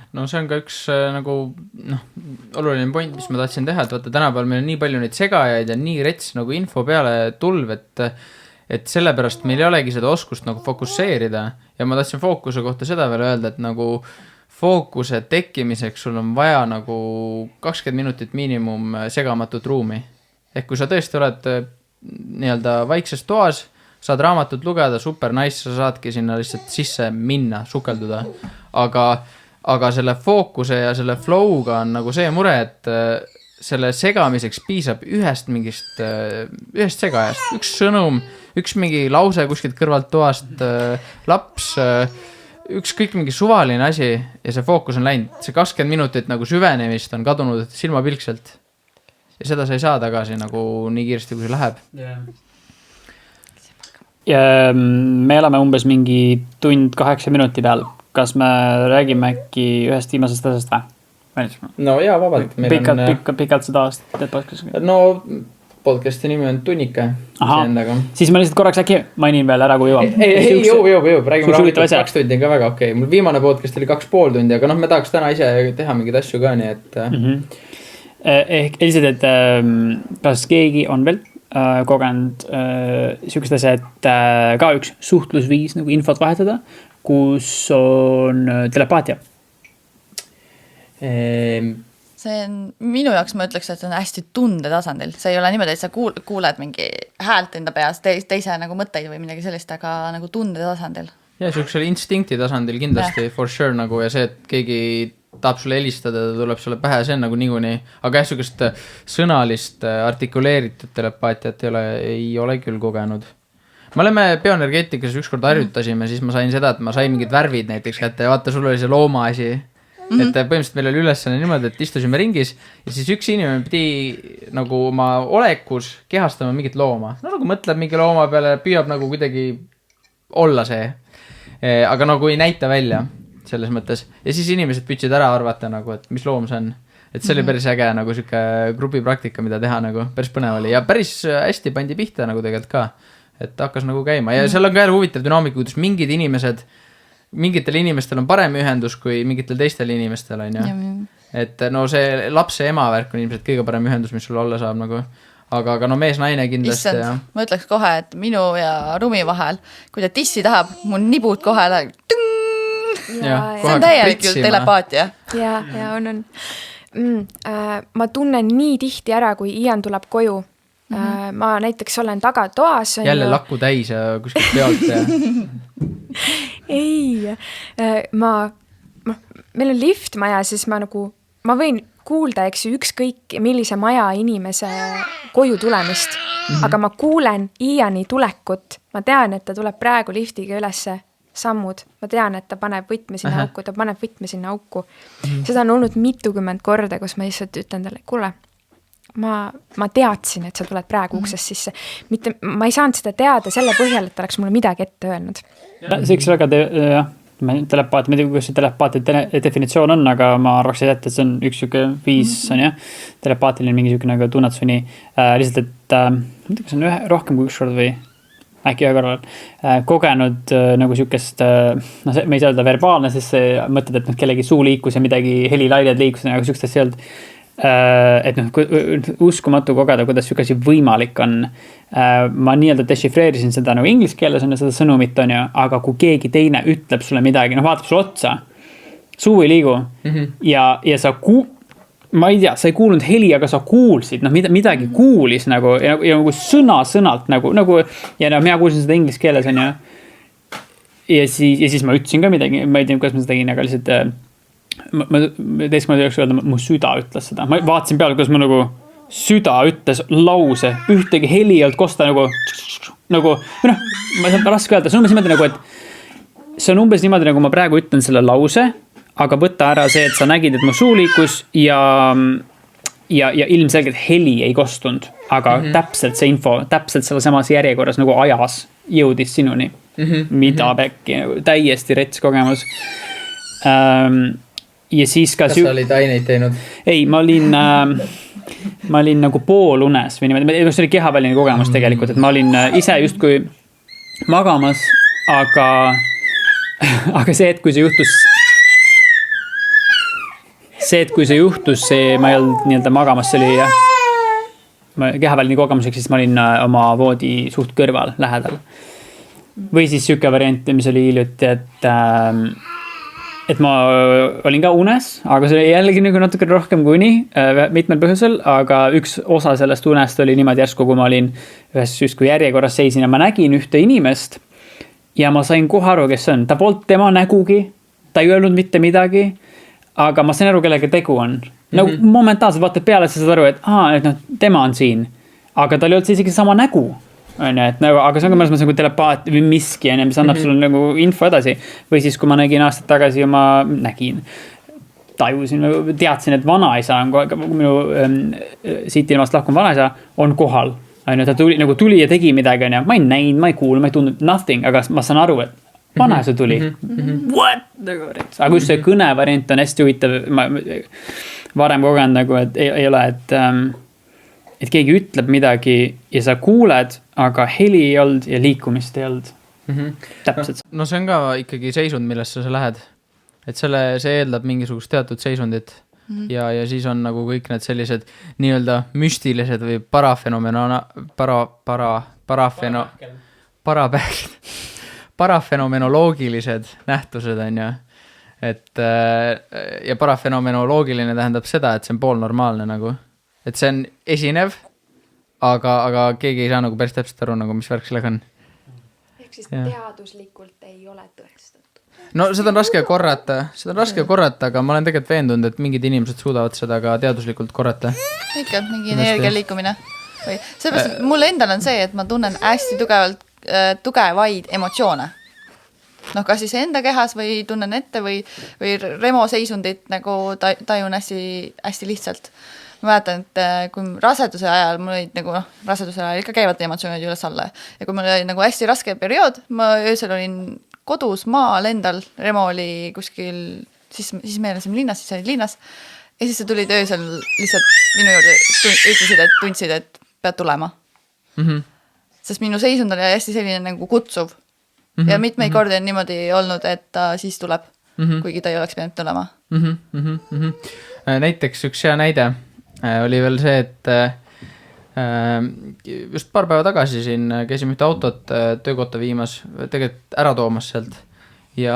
No see on ka üks nagu oluline point, mis ma tahtsin teha, et vaata tänapäeval meil on nii palju neid segajaid ja nii rets nagu info peale tulv, et sellepärast meil ei olegi seda oskust nagu fokusseerida ja ma tahtsin fookuse kohta seda veel öelda, et nagu fookuse tekkimiseks sul on vaja nagu 20 minutit miinimum segamatut ruumi. Ehk kui sa tõesti oled nii-öelda vaikses toas, saad raamatut lugeda, super nice, sa saadki sinna lihtsalt sisse minna, sukelduda, aga selle fookuse ja selle flow'ga on nagu see mure, et selle segamiseks piisab ühest segajast, üks sõnum, üks mingi lause kuskilt kõrvalt toast, laps, ükskõik mingi suvaline asi ja see fookus on läinud, see 20 minutit nagu süvenemist on kadunud silmapilkselt. Ja seda sa ei saa tagasi nagu nii kiiresti, kui see läheb. Ja me elame umbes mingi tund 8 minuti peal. Kas me räägime äkki ühest viimasest asjast või? No jaa, vabalt. Pikalt seda aastat teed podcasti? No podcasti nimi on Tunnike. Siis ma lihtsalt korraks äkki mainin veel ära, kui jõuab. Ei, jõuab. Räägime rahulikult 2 tundi on ka väga okei. Mul viimane podcast oli 2,5 tundi, aga me tahaks täna ise teha mingeid asju ka, nii et... Ehk lihtsalt, et kas keegi on veel kogenud sihukest asja, et ka üks suhtlusviis nagu infot vahetada, kus on telepaatia? See on minu jaoks, ma ütleks, et see on hästi tundetasandil. See ei ole niimoodi, et sa kuuled mingi häält enda peas, teise nagu mõtteid või midagi sellist, aga nagu tundetasandil. Ja sihukesel instinkti tasandil kindlasti for sure nagu ja see, et keegi tahab sulle helistada, ta tuleb sulle pähe, see on nagu niikuinii. Aga sihukest sõnalist artikuleeritud telepaatiat ei ole küll kogenud. Me oleme bioenergeetikas ükskord harjutasime, siis ma sain seda, et ma sain mingid värvid näiteks kätte ja vaata, sul oli see looma asi. Et põhimõtteliselt meil oli ülesanne niimoodi, et istusime ringis ja siis üks inimene pidi nagu oma olekus kehastama mingit looma. No nagu mõtleb mingi looma peale, püüab nagu kuidagi olla see. Aga nagu ei näita välja selles mõttes. Ja siis inimesed püüdsid ära arvata nagu, et mis loom see on. Et see oli päris äge nagu siuke grupipraktika, mida teha nagu päris põnev oli. Ja päris hästi pandi pihta nagu tegelikult ka. Et hakkas nagu käima. Ja seal on ka jälle huvitav dünaamika, kuidas mingitel inimestel on parem ühendus kui mingitel teistel inimestel on ju. Et no see lapse ema värk on ilmselt kõige parem ühendus, mis sul olla saab nagu. Aga no mees-naine kindlasti. Issand, ma ütleks kohe, et minu ja Rumi vahel, kui ta tissi tahab, mun nibud kohe läheb. See on täielik telepaatia. Ja on. Ma tunnen nii tihti ära, kui Ian tuleb koju. Ma näiteks olen tagatoas. Jälle lakku täis ja kuskilt pealt ja... Ei, meil on lift maja, siis ma võin kuulda, eks ju, ükskõik millise maja inimese koju tulemist, aga ma kuulen Iani tulekut. Ma tean, et ta tuleb praegu liftiga ülesse sammud. Ma tean, et ta paneb võtme sinna auku. Seda on olnud mitukümmend korda, kus ma lihtsalt ütlen talle, kuule, ma teadsin, et sa tuled praegu uksest sisse. Ma ei saanud seda teada selle põhjal, et ta oleks mulle midagi ette öelnud. See üks väga telepaat, ma ei tea, kuidas see telepaati definitsioon on, aga ma arvaks, et see on üks siuke viis on jah, telepaatiline mingi siuke nagu tunnetus või nii. Lihtsalt, et ma ei tea, kas on rohkem kui üks kord või äkki ühe korral kogenud nagu siukest, me ei saa öelda verbaalne, siis mõtled, et kellegi suu liikus ja midagi helilaided liikus, aga siukest asja ei olnud. Et uskumatu kogeda, kuidas siuke asi võimalik on. Ma nii-öelda dešifreerisin seda nagu inglise keeles on ja seda sõnumit on ju, aga kui keegi teine ütleb sulle midagi, vaatab sulle otsa, suu ei liigu ja sa ma ei tea, sa ei kuulnud heli, aga sa kuulsid, midagi kuulis nagu ja nagu sõnalt nagu ja mina kuulsin seda inglise keeles on ju. Ja siis ma ütlesin ka midagi, ma ei tea, kuidas ma seda tegin, aga lihtsalt ma teistkond ei öelda, mu süda ütles seda. Ma vaatasin peale, kuidas ma nagu süda ütles lause, ühtegi heli ei olnud kosta nagu ma saan raske öelda, see on umbes niimoodi nagu, et see on umbes niimoodi nagu ma praegu ütlen selle lause, aga võtta ära see, et sa nägid, et mu suu liikus ja ilmselgelt heli ei kostunud, aga täpselt see info, täpselt selle samas järjekorras nagu ajas jõudis sinuni, mida pekki, nagu täiesti rets kogemus. Ja siis ka kas sa olid aineid teinud? Ei, ma olin nagu poolunes või niimoodi, see oli kehaväline kogemus tegelikult, et ma olin ise justkui magamas, aga see, et kui see juhtus, ma ei olnud nii-öelda magamas, see oli kehaväline kogemuseks, siis ma olin oma voodi suht kõrval lähedal. Või siis siuke variant, mis oli hiljuti, et ma olin ka unes, aga see oli jällegi nagu natuke rohkem kui nii, mitmel põhjusel, aga üks osa sellest unest oli niimoodi järsku, kui ma olin ühes justkui järjekorras seisin ja ma nägin ühte inimest ja ma sain kohe aru, kes see on. Ta polnud tema nägugi, ta ei öelnud mitte midagi, aga ma sain aru, kellega tegu on. Nagu momentaalselt vaatad peale, et sa saad aru, et tema on siin, aga tal ei olnud isegi sama nägu. on ju, et nagu, aga see on ka mõnes mõttes nagu telepaat või miski, on ju, mis annab sulle nagu info edasi. Või siis, kui ma nägin aastad tagasi tajusin, teadsin, et vanaisa on minu siit ilmast lahkunud vanaisa on kohal. On ju, ta tuli ja tegi midagi, on ju. Ma ei näinud, ma ei kuulnud, ma ei tundnud nothing, aga ma saan aru, et vanaisa tuli. What? Aga just see kõne variant on hästi huvitav. Ma varem kogenud nagu, et ei ole, et keegi ütleb midagi ja sa kuuled, aga heli ei olnud ja liikumist ei olnud. Täpselt. No see on ka ikkagi seisund, millesse sa lähed. Et see eeldab mingisugust teatud seisundit ja siis on nagu kõik need sellised nii-öelda müstilised või parafenomenoloogilised nähtused on ju. Et ja parafenomenoloogiline tähendab seda, et see on poolnormaalne nagu. Et see on esinev, aga keegi ei saa nagu päris täpselt aru, nagu mis värk sellega on. Ehk siis teaduslikult ei ole tõestatud. No seda on raske korrata, aga ma olen tegelikult veendunud, et mingid inimesed suudavad seda ka teaduslikult korrata. Ikka, mingi energia liikumine. Seepärast mul endal on see, et ma tunnen hästi tugevaid emotsioone. Noh, kas siis enda kehas või tunnen ette või Remo seisundit nagu tajun hästi lihtsalt. Ma mäletan, et kui raseduse ajal, mul olid nagu, raseduse ajal ikka käivad emotsioonid üles alla. Ja kui mul oli nagu hästi raske periood, ma öösel olin kodus maal endal, Remo oli kuskil, siis me elasime linnas, siis olid linnas ja siis sa tulid öösel lihtsalt minu juurde, tundsid, et pead tulema. Sest minu seisund oli hästi selline nagu kutsuv ja mitmeid kordi on niimoodi olnud, et ta siis tuleb, kuigi ta ei oleks pidanud tulema. Näiteks üks hea näide oli veel see, et just paar päeva tagasi siin käisime ühte autot töökohta viimas, tegelikult ära toomas sealt ja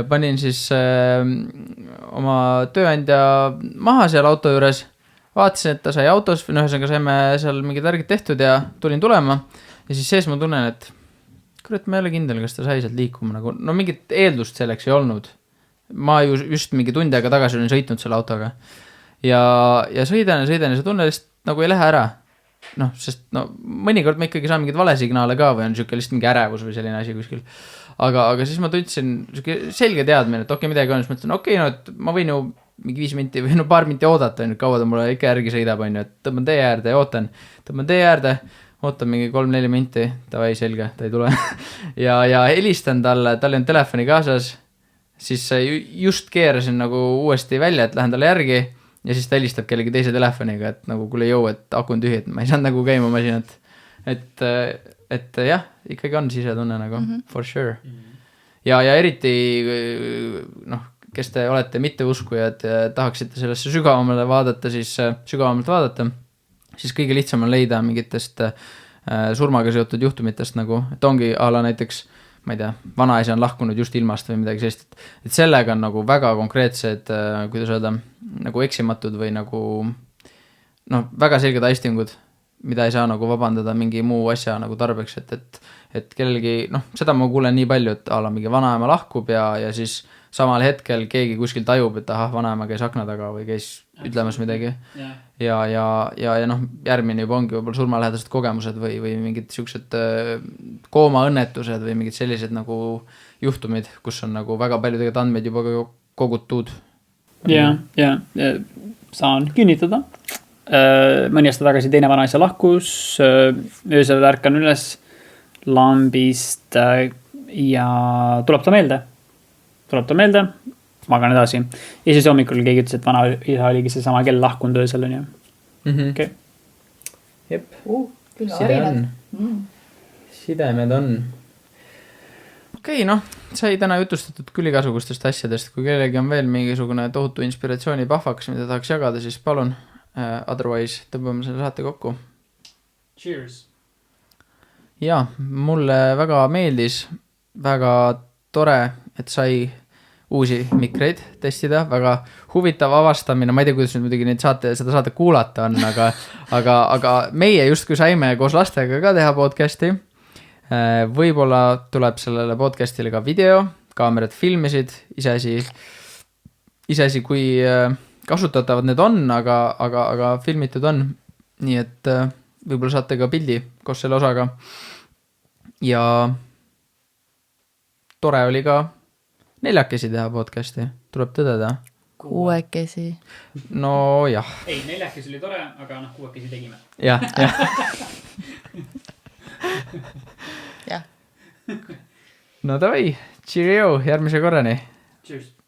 panin siis oma tööandja maha seal auto juures, vaatasin, et ta sai autos, ühesõnaga saime seal mingid värgid tehtud ja tulin tulema ja siis sees ma tunnen, et kurat, ma ei ole kindel, kas ta sai sealt liikuma nagu, no mingit eeldust selleks ei olnud. Ma just mingi tundi aega tagasi olin sõitnud selle autoga ja sõidan ja see tunne lihtsalt nagu ei lähe ära. Noh, sest mõnikord ma ikkagi saan mingid valesignaale ka või on siuke lihtsalt mingi ärevus või selline asi kuskil. Aga siis ma tundsin selge teadmine, et midagi on, siis mõtlesin, et ma võin ju mingi 5 minti või paar minti oodata, kaua ta mulle ikka järgi sõidab, et tõmban tee äärde ja ootan mingi 3-4 minti, tavai selge, ta ei tule. ja helistan talle, tal on telefoni kaasas, siis just keerasin nagu uuesti välja, et lähen talle järgi ja siis ta helistab kellegi teise telefoniga, et nagu kuule jõu, et aku on tühi, et ma ei saanud nagu käima masinat. Et jah, ikkagi on sisetunne nagu, for sure. Ja eriti, kes te olete mitteuskujad ja tahaksite sellesse sügavamalt vaadata, siis kõige lihtsam on leida mingitest surmaga seotud juhtumitest nagu, et ongi ala näiteks, ma ei tea, vanaisa on lahkunud just ilmast või midagi sellist, et sellega on nagu väga konkreetsed, kuidas öelda, nagu eksimatud või nagu väga selged aistingud, mida ei saa nagu vabandada mingi muu asja nagu tarbeks, et kellelgi, seda ma kuulen nii palju, et ala mingi vanaema lahkub ja siis samal hetkel keegi kuskil tajub, et vanaema käis akna taga või käis ütlemas midagi. Ja järgmine juba ongi võib-olla surmalähedased kogemused või mingid siuksed koomaõnnetused või mingid sellised nagu juhtumid, kus on nagu väga palju tegelikult andmeid juba kogutud. Ja, saan kinnitada. Mõni aasta tagasi teine vanaisa lahkus, öösel ärkan üles lambist ja tuleb ta meelde, magan edasi. Ja siis hommikul keegi ütles, et vanaisa oligi see sama kell lahkunud öösel on ju. Okay. Jep. Sidemed on. Okei, sai täna jutustatud küll igasugustest asjadest. Kui kellegi on veel mingisugune tohutu inspiratsiooni pahvaks, mida tahaks jagada, siis palun. Otherwise tõmbame selle saate kokku. Cheers. Ja, mulle väga meeldis, väga tore, et sai uusi mikreid testida, väga huvitav avastamine, ma ei tea, kuidas nüüd muidugi seda saate kuulata on, aga meie justkui saime koos lastega ka teha podcasti. Võib-olla tuleb sellele podcastile ka video, kaamerad filmisid, iseasi kui kasutatavad need on, aga filmitud on. Nii et võib-olla saate ka pildi koos selle osaga. Ja tore oli ka 4 teha podcasti, tuleb tõdeda. 6. No jah. Ei, 4 oli tore, aga 6 tegime. Jah. Jah. No davai, cheerio, järgmise korrani. Cheers.